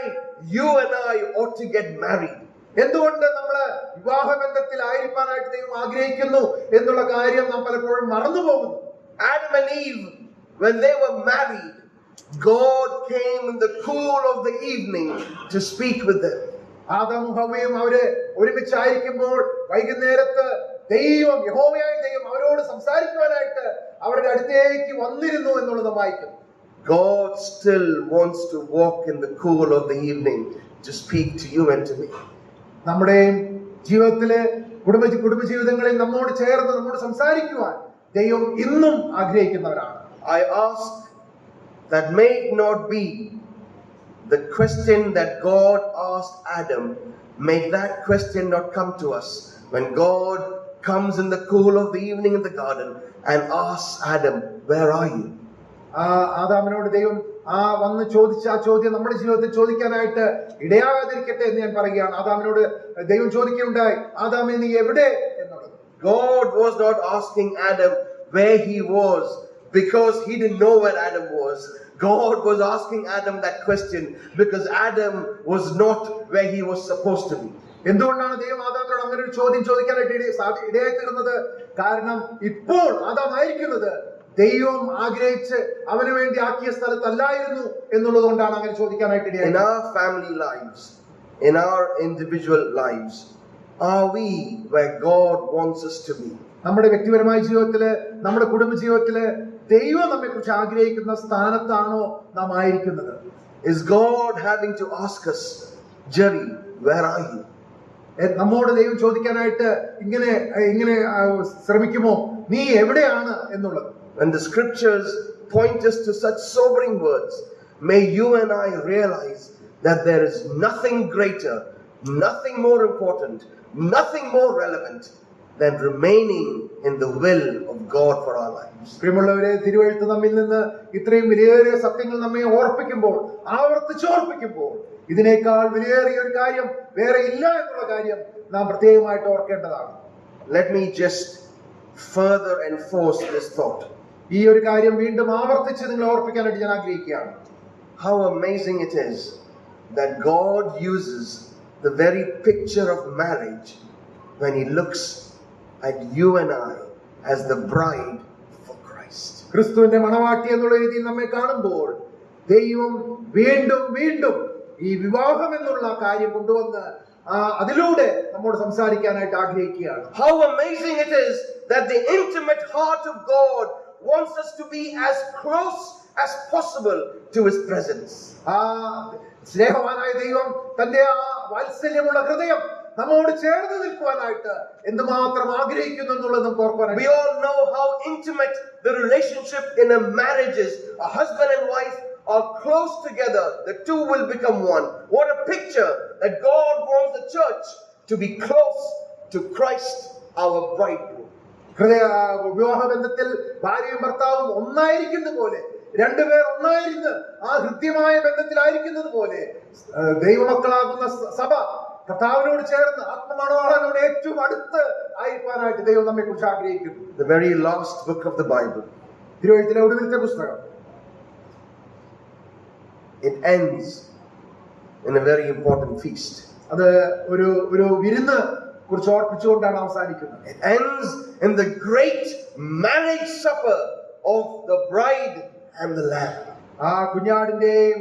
S1: you and I ought to get married.
S2: എന്തുകൊണ്ട് നമ്മള് വിവാഹബന്ധത്തിൽ ആയിരിക്കാനായിട്ട് ദൈവം ആഗ്രഹിക്കുന്നു എന്നുള്ള കാര്യം നാം പലപ്പോഴും മറന്നുപോകുന്നു.
S1: Adam and Eve, when they were married, God came in the cool of the evening to speak with them.
S2: ആദാമും ഹവ്വയും അവര് ഒരുമിച്ചായിരിക്കുമ്പോൾ വൈകുന്നേരത്ത് ദൈവം, യഹോവയായ ദൈവം അവരോട് സംസാരിക്കുവാനായിട്ട് അവരുടെ അടുത്തേക്ക് വന്നിരുന്നു എന്നുള്ളത് വായിക്കും.
S1: God still wants to walk in the cool of the evening to speak to you and to me.
S2: നമ്മുടെ ജീവിതത്തിലെ കുടുംബജീവിതങ്ങളിൽ നമ്മോട് ചേർന്ന് നമ്മോട് സംസാരിക്കുവാൻ ദൈവം ഇന്നും ആഗ്രഹിക്കുന്നവരാണ്.
S1: I ask that may it not be the question that God asked Adam, may that question not come to us when God comes in the cool of the evening in the garden and asks Adam, where are you?
S2: ആദാമിനോട് ദൈവം വന്ന് ചോദിച്ച ആ ചോദ്യം നമ്മുടെ ജീവിതത്തിൽ ചോദിക്കാനായിട്ട് ഇടയാകാതിരിക്കട്ടെ എന്ന് ഞാൻ പറയുകയാണ്. ആദാമിനോട് ദൈവം ചോദിക്കുകയുണ്ടായി, ആദാമേ നീ എവിടെ എന്നുള്ളത്.
S1: God was not asking Adam where he was because he didn't know where Adam was. God was asking Adam that question because Adam was not where he was supposed to be.
S2: എന്തുകൊണ്ടാണ് ദൈവം ആദാമിനോട് അങ്ങനെ ഒരു ചോദ്യം ചോദിക്കാനായിട്ട് ഇടയായി തീർന്നത്? കാരണം ഇപ്പോൾ Adam ആയിരിക്കുന്നത് ദൈവം ആഗ്രഹിച്ച് അവന് വേണ്ടി ആക്കിയ സ്ഥലത്തല്ലായിരുന്നു എന്നുള്ളത് കൊണ്ടാണ് അങ്ങനെ ചോദിക്കാനായിട്ട് ഇടയായി.
S1: In our family lives, in our individual lives, are we where God wants us to be?
S2: നമ്മുടെ വ്യക്തിപരമായ ജീവിതത്തില്, നമ്മുടെ കുടുംബ ജീവിതത്തില് ദൈവം നമ്മെ കുറിച്ച് ആഗ്രഹിക്കുന്ന സ്ഥാനത്താണോ നാം ആയിരിക്കുന്നത്?
S1: Is God having to ask us, Jerry, where are you?
S2: നമ്മോട് ദൈവം ചോദിക്കാനായിട്ട് ഇങ്ങനെ ശ്രമിക്കുമോ, നീ എവിടെയാണ് എന്നുള്ളത്?
S1: When the scriptures point us to such sobering words, may you and I realize that there is nothing greater, nothing more important, nothing more relevant than remaining in the will of God for our lives.
S2: പ്രിയമുള്ളവരെ, തിരുവെഴുത്ത് നമ്മിൽ നിന്ന് ഇത്രയും വിലയേറിയ സത്യങ്ങൾ നമ്മെ ആവർത്തിച്ചോർപ്പിക്കുമ്പോൾ ഇതിനേക്കാൾ വിലയേറിയ ഒരു കാര്യം വേറെ ഇല്ല എന്നുള്ള കാര്യം നാം പ്രത്യേകമായിട്ട് ഓർക്കേണ്ടതാണ്.
S1: Let me just further enforce this thought.
S2: ഈ ഒരു കാര്യം വീണ്ടും ആവർത്തിച്ച് നിങ്ങളെ ഓർപ്പിക്കാനായിട്ട് ഞാൻ ആഗ്രഹിക്കുകയാണ്.
S1: how amazing it is that God uses the very picture of marriage when He looks at you and I as the bride for Christ.
S2: ക്രിസ്തുവിന്റെ മണവാട്ടി എന്നുള്ള രീതിയിൽ നമ്മെ കാണുമ്പോൾ ദൈവം വീണ്ടും വീണ്ടും ഈ വിവാഹം എന്നുള്ള കാര്യം കൊണ്ടുവന്ന് അതിലൂടെ നമ്മോട് സംസാരിക്കാനായിട്ട് ആഗ്രഹിക്കുകയാണ്.
S1: How amazing it is that the intimate heart of God wants us to be as close as possible to His presence.
S2: സ്നേഹവാനായ ദൈവം തന്റെ വാത്സല്യമുള്ള ഹൃദയം നമ്മോട് ചേർന്ന് നിൽക്കുവാനായിട്ട് എന്തുമാത്രം ആഗ്രഹിക്കുന്നു എന്നുള്ളത് നമുക്ക് ഓർക്കുവാനായിട്ട്.
S1: We all know how intimate the relationship in a marriage is. A husband and wife are close together. The two will become one. What a picture that God wants the church to be close to Christ, our bridegroom.
S2: വിവാഹ ബന്ധത്തിൽ ഭാര്യയും ഭർത്താവും ഒന്നായിരിക്കുന്നത് പോലെ, രണ്ടുപേർ ഒന്നായിരുന്ന് ആ ഹൃദ്യമായ ബന്ധത്തിലായിരിക്കുന്നത് പോലെ ദൈവമക്കളാകുന്ന സഭ കർത്താവിനോട് ചേർന്ന് ആത്മമണവാളനോട് ഏറ്റവും അടുത്ത് ആയിരിക്കാനായിട്ട് ദൈവം നമ്മെ കുറിച്ച് ആഗ്രഹിക്കുന്നു.
S1: The very last book of the Bible,
S2: തിരുവെഴുത്തിലെ ഒടുവിലത്തെ പുസ്തകം,
S1: it ends in a very important feast.
S2: അത് ഒരു വിരുന്ന് കുറിച്ച് ഓർപ്പിച്ചുകൊണ്ടാണ് അവസാനിക്കുന്നത്.
S1: It ends in the great marriage supper of the bride and the lamb.
S2: ആ കുഞ്ഞാടിന്റെയും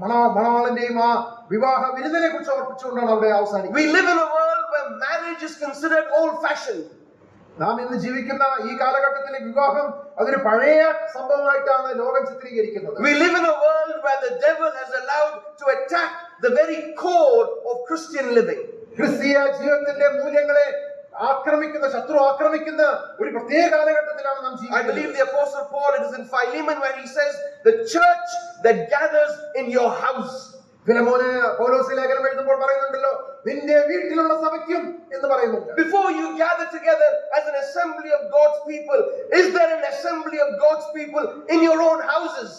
S2: മണവാളന്റെയും ആ വിവാഹ വിരുന്നിനെ കുറിച്ച് ഓർപ്പിച്ചുകൊണ്ടാണ് അവിടെ അവസാനിക്കുന്നത്.
S1: We live in a world where marriage is considered old-fashioned.
S2: നാം ഇന്ന് ജീവിക്കുന്ന ഈ കാലഘട്ടത്തിലെ വിവാഹം അതൊരു പഴയ സംഭവമായിട്ടാണ് ലോകം ചിത്രീകരിക്കുന്നത്.
S1: We live in a world where the devil has allowed to attack the very core of Christian living.
S2: ക്രിസ്തീയ ജീവിതത്തിന്റെ മൂല്യങ്ങളെ ആക്രമിക്കുന്ന ശത്രു ആക്രമിക്കുന്ന ഒരു പ്രത്യേക കാലഘട്ടത്തിലാണ് നാം ജീവിക്കുന്നത്.
S1: I believe the Apostle Paul, it is in Philemon where he says, the church that gathers in your house.
S2: ഫിലെമോന് പൗലോസ് ലേഖനം എഴുതുമ്പോൾ പറയുന്നുണ്ടല്ലോ, നിന്റെ വീട്ടിലുള്ള സഭയ്ക്കും എന്ന് പറയുന്നുണ്ട്.
S1: Before you gather together as an assembly of God's people, is there an assembly of God's people in your own houses?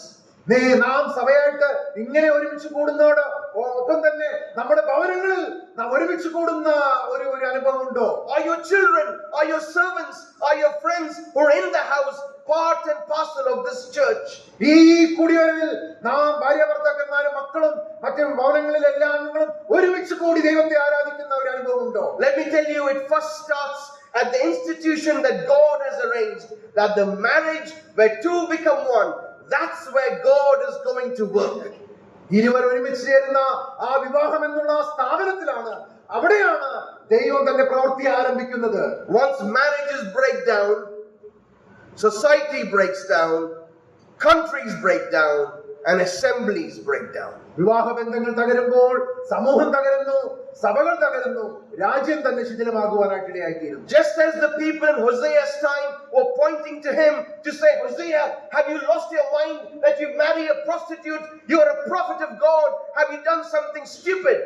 S2: നാം സഭയായിട്ട് ഇങ്ങനെ ഒരുമിച്ച് കൂടുന്നതോട് ഒപ്പം തന്നെ നമ്മുടെ ഭവനങ്ങളിൽ നാം ഒരുമിച്ച് കൂടുന്ന ഒരു അനുഭവം ഉണ്ടോ?
S1: Are your children, are your servants, are your friends who are in the house part and parcel of this church?
S2: ഈ കൂടിവരവിൽ നാം ഭാര്യ ഭർത്താക്കന്മാരും മക്കളും മറ്റു ഭവനങ്ങളിലെ എല്ലാ അംഗങ്ങളും ഒരുമിച്ച് കൂടി ദൈവത്തെ ആരാധിക്കുന്ന ഒരു അനുഭവം ഉണ്ടോ?
S1: Let me tell you, it first starts at the institution that God has arranged, that the marriage where two become one, that's where God is going to work.
S2: ഇരുവർ ഒരുമിച്ച് ചേരുന്ന ആ വിവാഹം എന്നുള്ള സ്ഥാപനത്തിലാണ്, അവിടെയാണ് ദൈവം തന്റെ പ്രവൃത്തി ആരംഭിക്കുന്നത്.
S1: Once marriages break down, society breaks down, countries break down, and assemblies break down.
S2: വിവാഹ ബന്ധങ്ങൾ തകരുമ്പോൾ സമൂഹം തകരുന്നു, സഭകൾ തകരുന്നു, രാജ്യം തന്നെ ശിഥിലമാകുവാനായിട്ട് ഇടയായിത്തീരുന്നു.
S1: Just as the people in Hosea's time were pointing to him to say, Hosea, have you lost your mind that you marry a prostitute? You are a prophet of God. Have you done something stupid?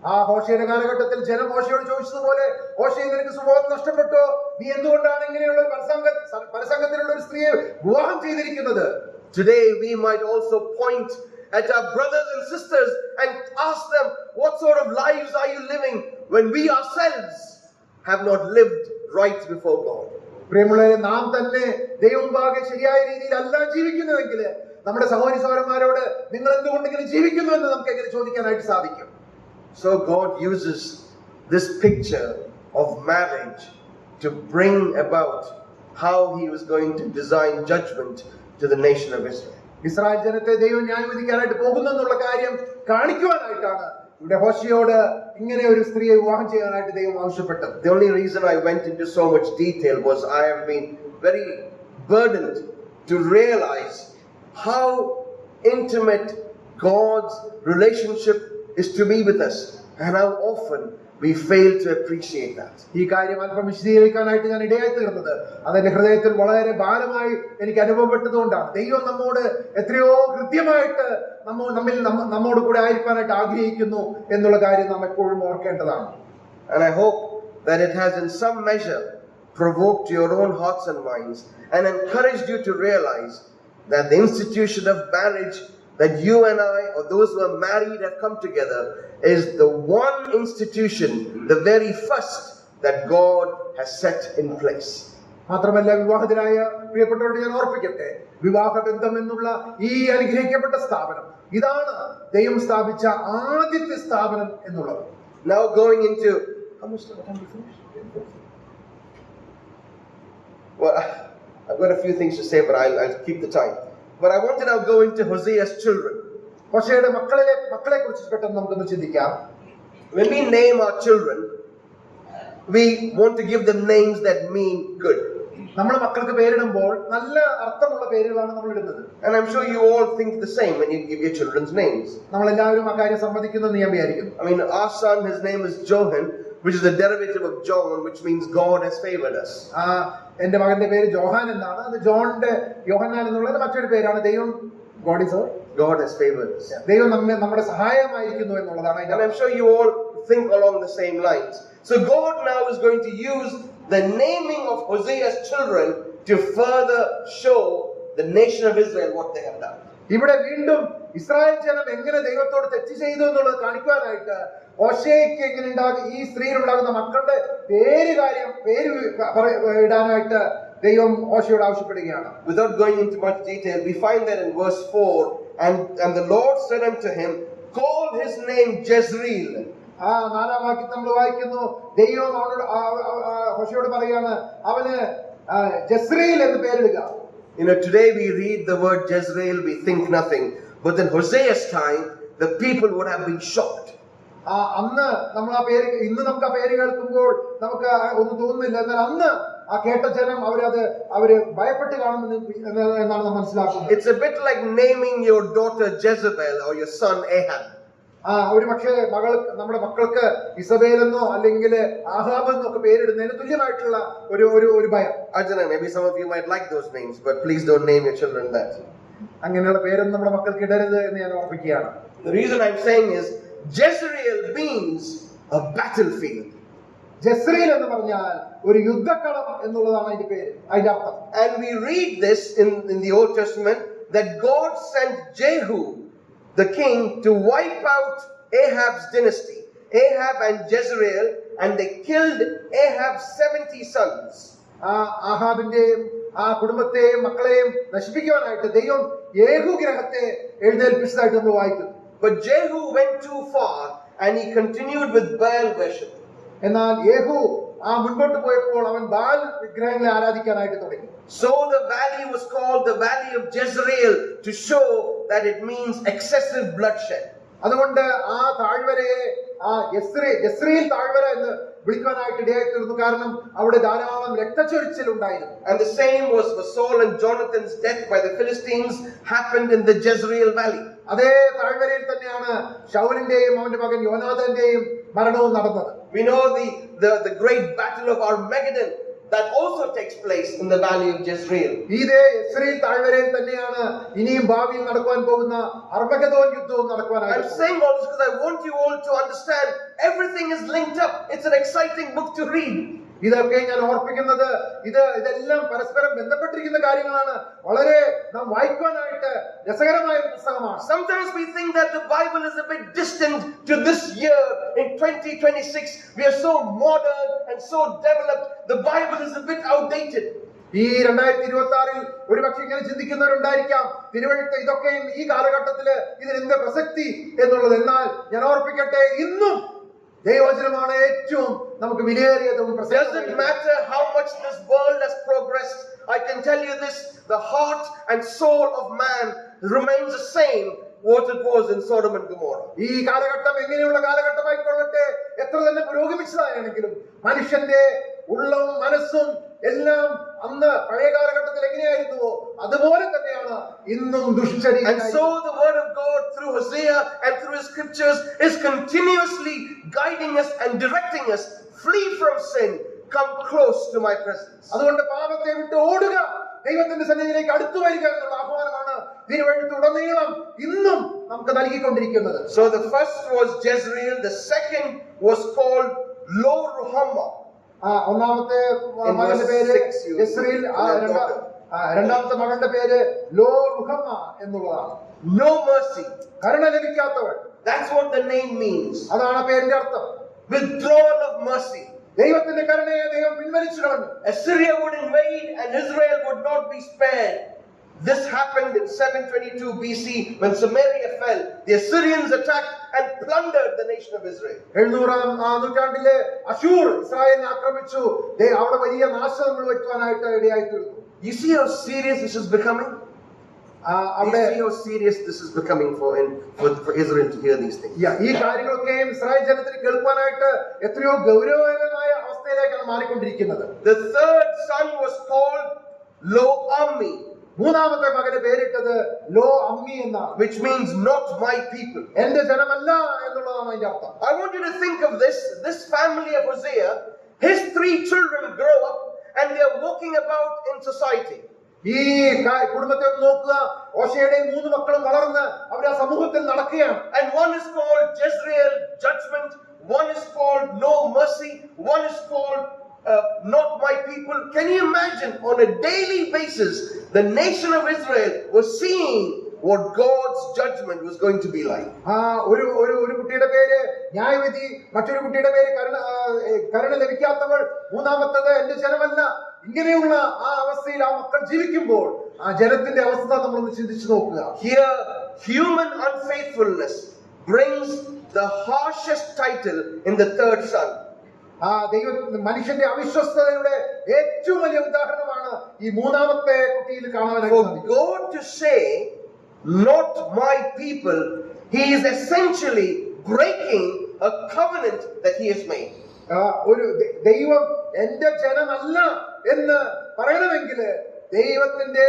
S2: ആ ഹോശയുടെ കാലഘട്ടത്തിൽ ജനം ഹോശയോട് ചോദിച്ചതുപോലെ, ഹോശയെ നിനക്ക് സുബോധം നഷ്ടപ്പെട്ടോ? നീ എന്തുകൊണ്ടാണ് ഇങ്ങനെയുള്ള പരസംഗത്തിലുള്ള ഒരു സ്ത്രീയെ വിവാഹം ചെയ്തിരിക്കുന്നത്?
S1: Today we might also point at our brothers and sisters and ask them, what sort of lives are you living when we ourselves have not lived right before God?
S2: പ്രിയമുള്ളവരെ, നാം തന്നെ ദൈവമുമ്പാകെ ശരിയായ രീതിയിൽ അല്ല ജീവിക്കുന്നുവെങ്കിൽ നമ്മുടെ സഹോദരി സഹോദരന്മാരോട് നിങ്ങൾ എന്തുകൊണ്ട് ഇങ്ങനെ ജീവിക്കുന്നു എന്ന് നമുക്ക് എങ്ങനെ ചോദിക്കാനായിട്ട് സാധിക്കും?
S1: So God uses this picture of marriage to bring about how He was going to design judgment to the nation of Israel.
S2: Israel ജനത്തെ ദൈവം ന്യായവിധിക്കാനായിട്ട് പോകുന്നു എന്നുള്ള കാര്യം കാണിക്കുവാനായിട്ടാണ് ഇവിടെ ഹോശയോട് ഇങ്ങനെ ഒരു സ്ത്രീയെ വിവാഹം ചെയ്യാനായിട്ട് ദൈവം ആവശ്യപ്പെട്ടത്.
S1: The only reason I went into so much detail was I have been very burdened to realize how intimate God's relationship is to be with us and how often we fail to appreciate that.
S2: ഈ കാര്യം അല്പം വിശദീകരിക്കാനായിട്ട് ഞാൻ ഇടയായി തീർന്നത് അതെന്റെ ഹൃദയത്തിൽ വളരെ ഭാരമായി എനിക്ക് അനുഭവപ്പെട്ടതുകൊണ്ടാണ്. ദൈവം നമ്മോട് എത്രയോ കൃത്യമായിട്ട് നമ്മോട് കൂടെ ആയിരിക്കാനായിട്ട് ആഗ്രഹിക്കുന്നു എന്നുള്ള കാര്യം നാം എപ്പോഴും ഓർക്കേണ്ടതാണ്.
S1: And I hope that it has in some measure provoked your own hearts and minds and encouraged you to realize that the institution of marriage that you and I, or those who are married, have come together is the one institution, the very first that God has set in place.
S2: മാത്രമല്ല വിവാഹത്തിനായ പ്രിയപ്പെട്ടവരോട് ഞാൻ ഓർപ്പിക്കട്ടെ, വിവാഹബന്ധം എന്നുള്ള ഈ അനുഗ്രഹിക്കപ്പെട്ട സ്ഥാപനം, ഇതാണ് ദൈവം സ്ഥാപിച്ച ആദ്യത്തെ സ്ഥാപനം എന്നുള്ളത്.
S1: Now going into how much time we finish? Well, I've got a few things to say, but I'll keep the time. But I want to now go into Hosea's children.
S2: ഹോശേയുടെ മക്കളെ കുറിച്ച് പെട്ടെന്ന് നമുക്കൊന്ന് ചിന്തിക്കാം.
S1: When we name our children, we want to give them names that mean good.
S2: നമ്മൾ മക്കൾക്ക് പേരിടുമ്പോൾ നല്ല അർത്ഥമുള്ള പേരുകളാണ് നമ്മൾ ഇടുന്നത്.
S1: And I'm sure you all think the same when you give your children's names.
S2: നമ്മൾ എല്ലാവരും ആ കാര്യം സമ്മതിക്കുന്നെന്ന് ഞാൻ വിചാരിക്കുന്നു.
S1: I mean, our son, his name is Johan, which is a derivative of John, which means God has favored us.
S2: എന്റെ മകന്റെ പേര് Johan എന്നാണ്. അത് ജോണിന്റെ യോഹന്നാൻ എന്നുള്ളത് മറ്റൊരു പേരാണ്. ദൈവം
S1: God has favored us.
S2: ദൈവം നമ്മുടെ സഹായമായിരിക്കുന്നു എന്നുള്ളതാണ്.
S1: And I'm sure you all think along the same lines. So God now is going to use the naming of Hosea's children to further show the nation of Israel what they have done.
S2: ഇവിടെ വീണ്ടും Israel ജനം എങ്ങനെ ദൈവത്തോട് തെറ്റ് ചെയ്തു എന്നുള്ളത് കാണിക്കുവാനായിട്ട് ഹോശേയ്ക്ക് എങ്ങനെ ഈ സ്ത്രീയിലുണ്ടാകുന്ന മക്കളുടെ പേര് ഇടാനായിട്ട് ദൈവം ഹോശേയോട് ആവശ്യപ്പെടുകയാണ്.
S1: Without going into much detail, we find that in verse 4, and the Lord said unto him, call his name Jezreel.
S2: നാലാം വാക്യം നമ്മൾ വായിക്കുന്നു, ദൈവം ഹോശേയോട് പറയാണ് അവന് ജസ്രയേൽ എന്ന് പേരിടുക.
S1: Today we read the word Jezreel, we think nothing. But in Hosea's time, the people would have been shocked.
S2: അന്ന് നമ്മൾ ഇന്ന് നമുക്ക് ആ പേര് കേൾക്കുമ്പോൾ നമുക്ക് ഒന്നും തോന്നുന്നില്ല. എന്നാൽ അന്ന് ആ കേട്ട ജനം അവര് ഭയപ്പെട്ട് കാണുമെന്ന് എന്നാണ് നാം മനസ്സിലാക്കുന്നത്.
S1: It's a bit like naming your daughter Jezebel or your son Ahab.
S2: ഒരു പക്ഷേ നമ്മുടെ മക്കൾക്ക് ഇസബേൽ എന്നോ അല്ലെങ്കിൽ ആഹാബ് എന്നോ ഒക്കെ പേരിടുന്നതിന് തുല്യമായിട്ടുള്ള ഒരു ഭയം.
S1: I don't know, maybe some of you might like those names, but please don't name your children that.
S2: അങ്ങനെയുള്ള പേരൊന്നും നമ്മുടെ മക്കൾക്ക് ഇടരുത് എന്ന് ഞാൻ ഓർമ്മിക്കുകയാണ്.
S1: The reason I'm saying is Jezreel means a battlefield.
S2: Jezreel എന്ന് പറഞ്ഞാൽ ഒരു യുദ്ധക്കളം എന്നുള്ളതാണ് അതിന്റെ പേര്, അതിന്റെ അർത്ഥം.
S1: And we read this in the Old Testament that God sent Jehu, the king, to wipe out Ahab's dynasty, Ahab and Jezreel, and they killed Ahab's 70 sons.
S2: ആഹാബിന്റെയും കുടുംബത്തെയും മക്കളെയും നശിപ്പിക്കുവാനായിട്ട് ദൈവം യേഹൂ ഗ്രഹത്തെ എഴുന്നേൽപ്പിച്ചതായിട്ട് നമ്മൾ വായിക്കുന്നു.
S1: But Jehu went too far and he continued with Baal worship.
S2: എന്നാൽ യേഹൂ മുൻപോട്ട് പോയപ്പോൾ അവൻ ബാൽ വിഗ്രഹങ്ങളെ ആരാധിക്കാനായിട്ട് തുടങ്ങി.
S1: So the valley was called the valley of Jezreel to show that it means excessive bloodshed.
S2: അതുകൊണ്ട് ആ താഴ്വരയെ ജസ്രയേൽ താഴ്വര എന്ന് വിളിക്കാനായിട്ട് ഇടയായിത്തീർന്നു. കാരണം അവിടെ ധാരാളം രക്തച്ചൊരിച്ചിൽ ഉണ്ടായിരുന്നു.
S1: And the same was for Saul and Jonathan's death by the Philistines happened in the Jezreel valley.
S2: അതേ താഴ്വരയിൽ തന്നെയാണ് ശൗലിന്റെയും അവന്റെ മകൻ യോനാഥാന്റെയും മരണവും നടന്നത്.
S1: We know the great battle of Armageddon that also takes place in the valley of Jezreel.
S2: ഇതേ യസ്രയേൽ താഴ്വരയിൽ തന്നെയാണ് ഇനിയും ഭാവിയിൽ നടക്കുവാൻ പോകുന്ന അർമഗദോൻ യുദ്ധവും നടക്കുവാനായിട്ട്.
S1: I'm saying all this because I want you all to understand everything is linked up. It's an exciting book to read.
S2: ഇതൊക്കെ ഞാൻ ഓർപ്പിക്കുന്നത് ഇതെല്ലാം പരസ്പരം ബന്ധപ്പെട്ടിരിക്കുന്ന കാര്യങ്ങളാണ്. വളരെ നാം വായിക്കാനായിട്ട് രസകരമായ ഒരു പുസ്തകമാണ്.
S1: Sometimes we think that the Bible is a bit distant to this year. In 2026, we are so modern and so developed. The Bible is a bit outdated.
S2: ഈ 2026-ൽ ഒരുപക്ഷെ ഇങ്ങനെ ചിന്തിക്കുന്നവരുണ്ടായിരിക്കാം, തിരുവഴുത്ത് ഇതൊക്കെയും ഈ കാലഘട്ടത്തില് ഇതിന് എന്ത് പ്രസക്തി എന്നുള്ളത്. എന്നാൽ ഞാൻ ഓർപ്പിക്കട്ടെ, ഇന്നും ദൈവവചനമാണ് ഏറ്റവും നമുക്ക് വിലയേറിയതും.
S1: Doesn't matter how much this world has progressed, I can tell you this, the heart and soul of man remains the same what it was in Sodom and Gomorrah.
S2: ഈ കാലഘട്ടം എങ്ങനെയുള്ള കാലഘട്ടമായിക്കൊള്ളട്ടെ, എത്ര തന്നെ പുരോഗമിച്ചതാണെങ്കിലും മനുഷ്യന്റെ ഉള്ളവും മനസ്സും എല്ലാം അന്ന് പഴയ കാലഘട്ടത്തിൽ എങ്ങനെയായിരുന്നുവോ അതുപോലെ തന്നെയാണ് ഇന്നും ദുഷ്ടചര്യ.
S1: And so the word of God through Hosea and through his scriptures is continuously guiding us and directing us. Flee from sin, come close to my presence.
S2: അതുകൊണ്ട് പാപത്തെ വിട്ട് ഓടുക, ദൈവത്തിന്റെ സന്നിധിയിലേക്ക് അടുത്തു വരിക എന്നുള്ള ആഹ്വാനമാണ് തിരുവഴുത്തുടനീളം ഇന്നും നമുക്ക് നൽകിക്കൊണ്ടിരിക്കുന്നത്.
S1: So the first was Jezreel, the second was called Lo Ruhamah.
S2: ഒന്നാമത്തെ മകന്റെ പേര് ജസ്രയേൽ, രണ്ടാമത്തെ മകന്റെ പേര് ലോ റുഹമ്മ എന്നുള്ളതാണ്.
S1: No mercy,
S2: Karuna ലഭിക്കാത്തവൾ.
S1: that's what the name means.
S2: അതാണ് പേരിന്റെ അർത്ഥം.
S1: Withdrawal of mercy.
S2: ദൈവത്തിന്റെ കരുണയെ ദൈവം പിൻവലിച്ചു കളഞ്ഞു.
S1: Assyria would invade and Israel would not be spared. This happened in 722 BC when Samaria fell. The Assyrians attacked and plundered the nation of Israel.
S2: 700-ആം നൂറ്റാണ്ടിലെ അശൂർ ഇസ്രായേലിനെ ആക്രമിച്ചു. അവിടെ വലിയ നാശനങ്ങൾ വരുത്താനായിട്ട് ഇടയായിത്തീർന്നു.
S1: You see how serious this is becoming? You see how serious this is becoming for Israel to hear these things.
S2: ഈ കാര്യങ്ങളൊക്കെയും Israel ജനത്തിന് കേൾക്കാനായിട്ട് എത്രയോ ഗൗരവകരമായ അവസ്ഥയിലേക്കാണ് മാറിക്കൊണ്ടിരിക്കുന്നത്.
S1: The third son was called Lo-Ammi,
S2: മൂന്നാമത്തെ മകന് പേരിട്ടത് ലോ അമ്മി എന്നാണ്,
S1: which means not my people.
S2: എന്റെ ജനമല്ല എന്നുള്ളതാണ് അതിന്റെ അർത്ഥം.
S1: I want you to think of this family of Hosea. His 3 children grow up and they are walking about in society.
S2: ഈ കുടുംബത്തെ നോക്കുക. ഹോശേയുടെയും 3 മക്കളും വളർന്ന് അവർ ആ സമൂഹത്തിൽ നടക്കുകയാണ്.
S1: And one is called Jezreel, judgment. One is called no mercy. One is called not my people. Can you imagine on a daily basis the nation of Israel was seeing what God's judgment was going to be like?
S2: ഒരു കുട്ടിയുടെ പേര് ന്യായവിധി, മറ്റൊരു കുട്ടിയുടെ പേര് കരുണ ലഭിക്കാത്തവൾ, മൂന്നാമത്തത് എന്റെ ജനമല്ല. ഇങ്ങനെയുള്ള ആ അവസ്ഥയിൽ ആ മക്കൾ ജീവിക്കുമ്പോൾ ആ ജനത്തിന്റെ അവസ്ഥ നമ്മളൊന്ന് ചിന്തിച്ചു നോക്കുക.
S1: Here human unfaithfulness brings the harshest title in the third son.
S2: മനുഷ്യന്റെ അവിശ്വസ്തതയുടെ ഏറ്റവും വലിയ ഉദാഹരണമാണ് ഈ മൂന്നാമത്തെ കുട്ടിയിൽ കാണാനായിട്ട്.
S1: For God to say not my people, he is essentially breaking a covenant that he has made.
S2: ഒരു ദൈവം എന്റെ ജനമല്ല എന്ന് പറയണമെങ്കിൽ ദൈവത്തിന്റെ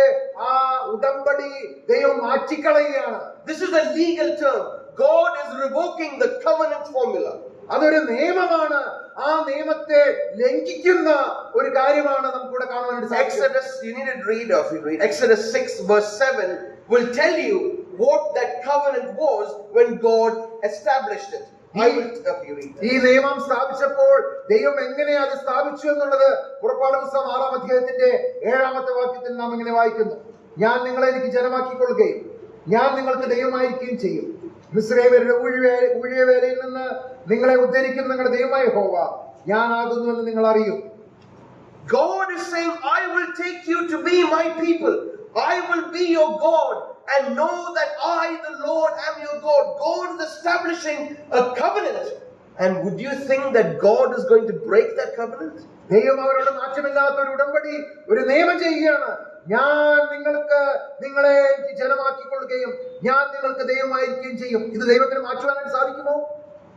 S2: ആ ഉടമ്പടി ദൈവം മാറ്റിക്കളയുകയാണ്.
S1: This is a legal term. God is revoking the covenant formula.
S2: അതൊരു നിയമമാണ്. ആ നിയമത്തെ ലംഘിക്കുന്ന ഒരു കാര്യമാണ് നമുക്കിവിടെ കാണാനായിട്ട് സാധിക്കും.
S1: Exodus, you need to read or you read Exodus 6 verse 7 will tell you what that covenant was when God established it. I will read.
S2: ഈ നിയമം സ്ഥാപിച്ചപ്പോൾ ദൈവം എങ്ങനെ അത് സ്ഥാപിച്ചു എന്നുള്ളത് പുറപ്പാട് പുസ്തകം 6-ാം അധ്യായത്തിന്റെ 7-ാമത്തെ വാക്യത്തിൽ നാം ഇങ്ങനെ വായിക്കുന്നു. ഞാൻ നിങ്ങളെ എനിക്ക് ജനമാക്കിക്കൊള്ളുകയും ഞാൻ നിങ്ങൾക്ക് ദൈവമായിരിക്കുകയും ചെയ്യും. മിസ്രയീമ്യരുടെ ഊഴിയവേലയിൽ നിന്ന് നിങ്ങളെ ഉദ്ധരിക്കുന്ന നിങ്ങളുടെ ദൈവമായ യഹോവ ഞാനാകുന്നു എന്ന് നിങ്ങൾ അറിയും.
S1: God is saying, I will take you to be my people. I will be your God and know that I, the Lord, am your God. God is establishing a covenant. And would you think that God is going to break that covenant?
S2: ദൈവം അവരോട് മാറ്റമില്ലാത്ത ഒരു ഉടമ്പടി, ഒരു നിയമം ചെയ്യുകയാണ്. ഞാൻ നിങ്ങളെ എനിക്ക് ജനമാക്കിക്കൊള്ളുകയും ഞാൻ നിങ്ങൾക്ക് ദൈവമായിരിക്കുകയും ചെയ്യും. ഇത് ദൈവത്തിന് മാറ്റുവാനായിട്ട് സാധിക്കുമോ?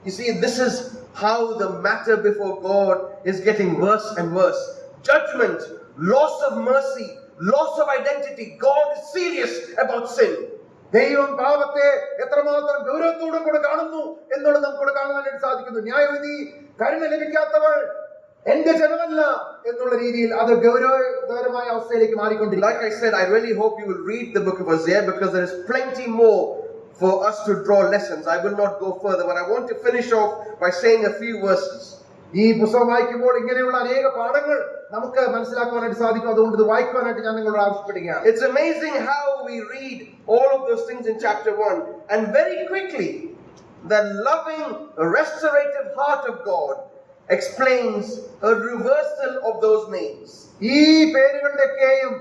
S1: You see, this is how the matter before God is getting worse and worse. Judgment, loss of mercy, loss of identity. God is serious about sin.
S2: ദൈവം പാപത്തെ എത്രമാത്രം ഗൗരവത്തോടും കൂടെ കാണുന്നു എന്നുള്ളത് നമുക്കിവിടെ കാണുവാനായിട്ട് സാധിക്കുന്നു. ന്യായവിധി, കരുണ ലഭിക്കാത്തവൾ എന്റെ ജനമല്ല എന്നുള്ള രീതിയിൽ അത് ഗൗരവകരമായ അവസ്ഥയിലേക്ക് മാറിക്കൊണ്ടിരിക്കും.
S1: Like I said, I really hope you will read the book of Hosea because there is plenty more for us to draw lessons. I will not go further, but I want to finish off by saying a few verses.
S2: ഈ പുസ്തകം വായിക്കുമ്പോൾ ഇങ്ങനെയുള്ള അനേക പാഠങ്ങൾ നമുക്ക് മനസ്സിലാക്കുവാനായിട്ട് സാധിക്കും. അതുകൊണ്ട് ഇത് വായിക്കുവാനായിട്ട് ഞാൻ നിങ്ങളോട് ആവശ്യപ്പെടുകയാണ്.
S1: It's amazing how we read all of those things in chapter 1 and very quickly the loving restorative heart of God explains a reversal of those names.
S2: ഈ പേരുകളുടെയൊക്കെയും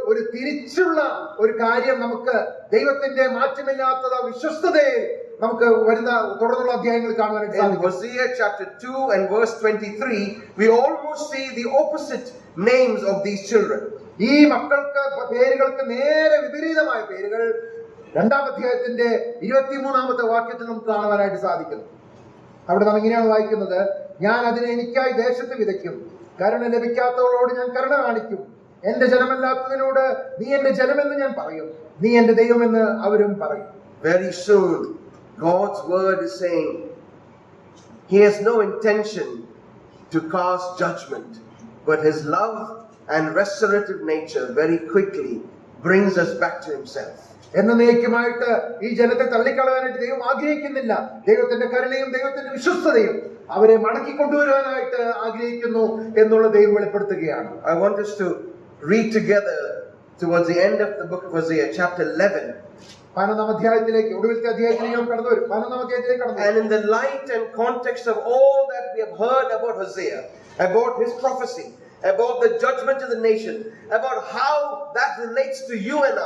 S2: ഒരു തിരിച്ചുള്ള ഒരു കാര്യം നമുക്ക് ദൈവത്തിന്റെ മാറ്റമില്ലാത്ത വിശ്വസ്തതയെ നമുക്ക് വരുന്ന തുടർന്നുള്ള അധ്യായങ്ങളിൽ കാണുവാനായിട്ട് സാധിക്കും.
S1: In Hosea chapter 2 and verse 23 we almost see the opposite names of these children.
S2: ഈ പേരുകൾക്ക് നേരെ വിപരീതമായ പേരുകൾ 2-ാം അധ്യായത്തിന്റെ 23-ാമത്തെ വാക്യത്തിൽ നമുക്ക് കാണുവാനായിട്ട് സാധിക്കുന്നു. അവിടെ നാം ഇങ്ങനെയാണ് വായിക്കുന്നത്: ഞാൻ അതിനെ എനിക്കായി ദേശത്ത് വിതയ്ക്കും, കരുണ ലഭിക്കാത്തവളോട് ഞാൻ കരുണ കാണിക്കും, എന്റെ ജനമല്ലാത്തതിനോട് നീ എന്റെ ജനമെന്ന് ഞാൻ പറയും, നീ എന്റെ ദൈവമെന്ന് അവരും പറയും.
S1: Very soon God's word is saying he has no intention to cast judgment, but his love and restorative nature very quickly brings us back to himself.
S2: എന്നേക്കുമായിട്ട് ഈ ജനത്തെ തള്ളിക്കളയാനായിട്ട് ദൈവം ആഗ്രഹിക്കുന്നില്ല. ദൈവത്തിന്റെ കരുണയും ദൈവത്തിന്റെ വിശ്വസ്തതയും അവരെ മടക്കി കൊണ്ടുവരാനായിട്ട് ആഗ്രഹിക്കുന്നു എന്നുള്ള ദൈവം വെളിപ്പെടുത്തുകയാണ്.
S1: I want us to read together towards the end of the book of Hosea, chapter 11
S2: 11-ാം അധ്യായത്തിലേക്ക് ഒടുവിലത്തെ അധ്യായത്തിലേക്ക് നാം കടന്നു വരും. 11-ാം അധ്യായത്തിലേക്ക് കടന്നു.
S1: And in the light and context of all that we have heard about Hosea, about his prophecy, about the judgment of the nation, about how that relates to you and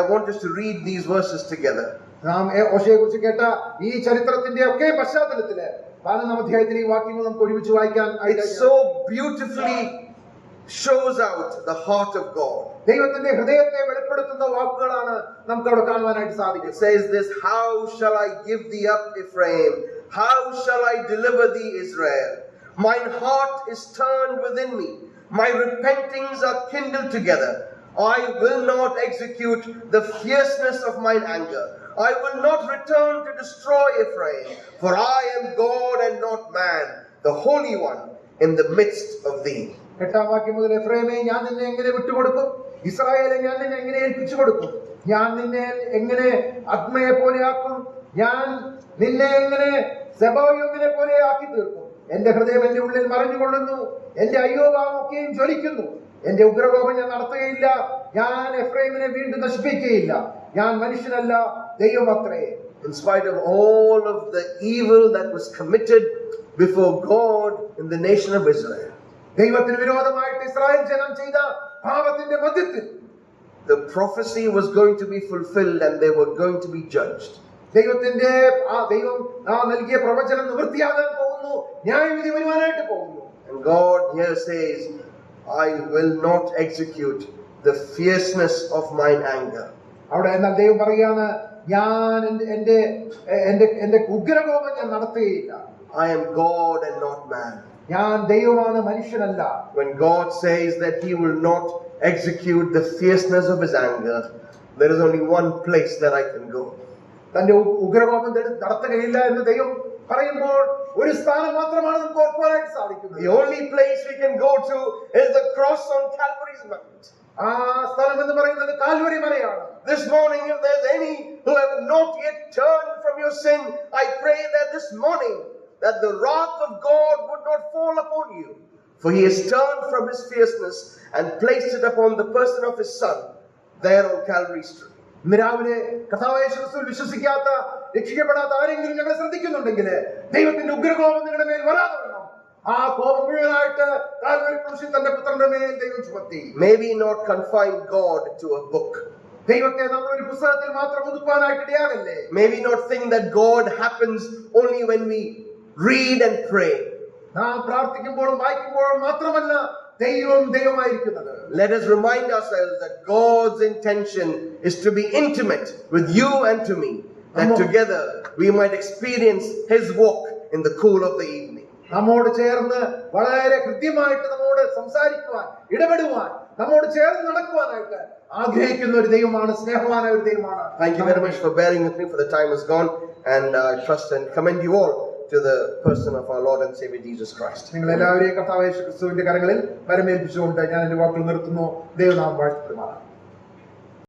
S1: I want us to read these verses together.
S2: നാം ഹോശേയെ കുറിച്ച് കേട്ട ഈ ചരിത്രത്തിന്റെ ഒക്കെ പശ്ചാത്തലത്തില് 11-ാം അധ്യായത്തിലെ ഈ വാക്യങ്ങൾ നമുക്ക് ഒരുമിച്ച് വായിക്കാൻ.
S1: It so beautifully shows out the heart of God.
S2: ദൈവത്തിന്റെ ഹൃദയത്തെ വെളിപ്പെടുത്തുന്ന വാക്കുകളാണ് നമുക്ക് അവിടെ കാണുവാനായിട്ട് സാധിക്കും.
S1: It says this, how shall I give thee up, Ephraim? How shall I deliver thee, Israel? Mine heart is turned within me. My repentings are kindled together. I will not execute the fierceness of mine anger. I will not return to destroy Ephraim, for I am God and not man, the Holy One in the midst of thee.
S2: 8-ാം വാക്യം മുതൽ, എഫ്രൈമേ ഞാൻ നിന്നെ എങ്ങനെ വിട്ടുകൊടുക്കും? ഇസ്രായേലെ ഞാൻ നിന്നെ എങ്ങനെ ഏൽപ്പിച്ചു കൊടുക്കും? ഞാൻ നിന്നെ എങ്ങനെ അഗ്മയെ പോലെയാക്കും? ഞാൻ നിന്നെ എങ്ങനെ സെബോയോമിനെ പോലെ ആക്കി തീർക്കും? എന്റെ ഹൃദയം എന്റെ ഉള്ളിൽ മറിഞ്ഞുകൊള്ളുന്നു, എന്റെ അയ്യോഭാവമൊക്കെയും ജ്വലിക്കുന്നു. എന്റെ ഉഗ്രകോപം ഞാൻ നടത്തുകയില്ല, ഞാൻ എഫ്രൈമിനെ വീണ്ടും നശിപ്പിക്കുകയില്ല. ഞാൻ മനുഷ്യനല്ല, ദൈവമത്രേ.
S1: In spite of all of the evil that was committed before God in the nation of Israel,
S2: ദൈവത്തിന് വിരോധമായിട്ട് ഇസ്രായേൽ ജനം ചെയ്ത പാപത്തിന്റെ മധ്യത്തിൽ
S1: the prophecy was going to be fulfilled and they were going to be judged.
S2: ദൈവം നൽകിയ പ്രവചനം നിവൃത്തിയാകാൻ പോകുന്നു, ന്യായവിധി വരുവാനായിട്ട് പോകുന്നു.
S1: And God here says, I will not execute the fierceness of mine anger.
S2: അവിടെ എന്നാൽ ദൈവം പറയുകയാണ്, ഞാൻ എന്റെ ഉഗ്രകോപം ഞാൻ നടത്തുകയില്ല.
S1: I am God and not man.
S2: ഞാൻ ദൈവമാണ്, മനുഷ്യനല്ല.
S1: When God says that he will not execute the fierceness of his anger, there is only one place that I can go.
S2: തന്റെ ഉഗ്രകോപം നടത്തുകയില്ല എന്ന് ദൈവം പറയുമ്പോൾ ഒരു സ്ഥാനം മാത്രമാണ് നമുക്ക് ഓർക്കുവാനായിട്ട് സാധിക്കുന്നത്.
S1: The only place we can go to is the cross on Calvary's Mount.
S2: ആ സ്ഥലം എന്ന് പറയുന്നത് കാൽവരി മലയാണ്.
S1: This morning, if there's any who have not yet turned from your sin, I pray that this morning that the wrath of God would not fall upon you, for he has turned from his fierceness and placed it upon the person of his son there on Calvary Street.
S2: ഇന്ന് രാവിലെ കർത്താവായ യേശുക്രിസ്തുവിൽ വിശ്വസിക്കാത്ത, രക്ഷിക്കപ്പെടാത്ത ആരെങ്കിലും ഞങ്ങളെ ശ്രദ്ധിക്കുന്നുണ്ടെങ്കിൽ ദൈവത്തിന്റെ ഉഗ്രകോപം നിങ്ങളുടെ മേൽ വരാതെ വേണം. ആ കോപം മുഴുവനായിട്ട് കാൽവരി ക്രൂശിൽ തന്റെ പുത്രന്റെ മേൽ ദൈവം ചുമത്തി.
S1: Maybe not confine God to a book.
S2: ദൈവത്തെ നമ്മൾ ഒരു പുസ്തകത്തിൽ മാത്രം ഒതുക്കാനായിട്ട് ഇടയാകല്ലേ.
S1: Maybe not think that God happens only when we read and pray.
S2: നാം പ്രാർത്ഥിക്കുമ്പോഴും വായിക്കുമ്പോഴും മാത്രമല്ല ദൈവമായിരിക്കുന്നത്.
S1: Let us remind ourselves that God's intention is to be intimate with you and to me, that together we might experience his walk in the cool of the evening.
S2: നമ്മോട് ചേർന്ന് വളരെ കൃത്യമായിട്ട് നമ്മോട് സംസാരിക്കുവാൻ, ഇടപെടുവാൻ, നമ്മോട് ചേർന്ന് നടക്കുവാനായിട്ട് ആഗ്രഹിക്കുന്ന ഒരു ദൈവമാണ്, സ്നേഹവാനായ ഒരു ദൈവമാണ്.
S1: Thank you very much for bearing with me, for the time is gone, and I trust and commend you all to the person of our Lord and Savior Jesus Christ.
S2: നിങ്ങൾ എല്ലാവരെയും കർത്താവായ യേശുക്രിസ്തുവിന്റെ കരങ്ങളിൽ വരമേൽപ്പിച്ചുകൊണ്ട് ഞാൻ എന്റെ വാക്കുകൾ നിർത്തുന്നു. ദൈവനാമം വാഴ്ത്തപ്പെടുമാറാകട്ടെ.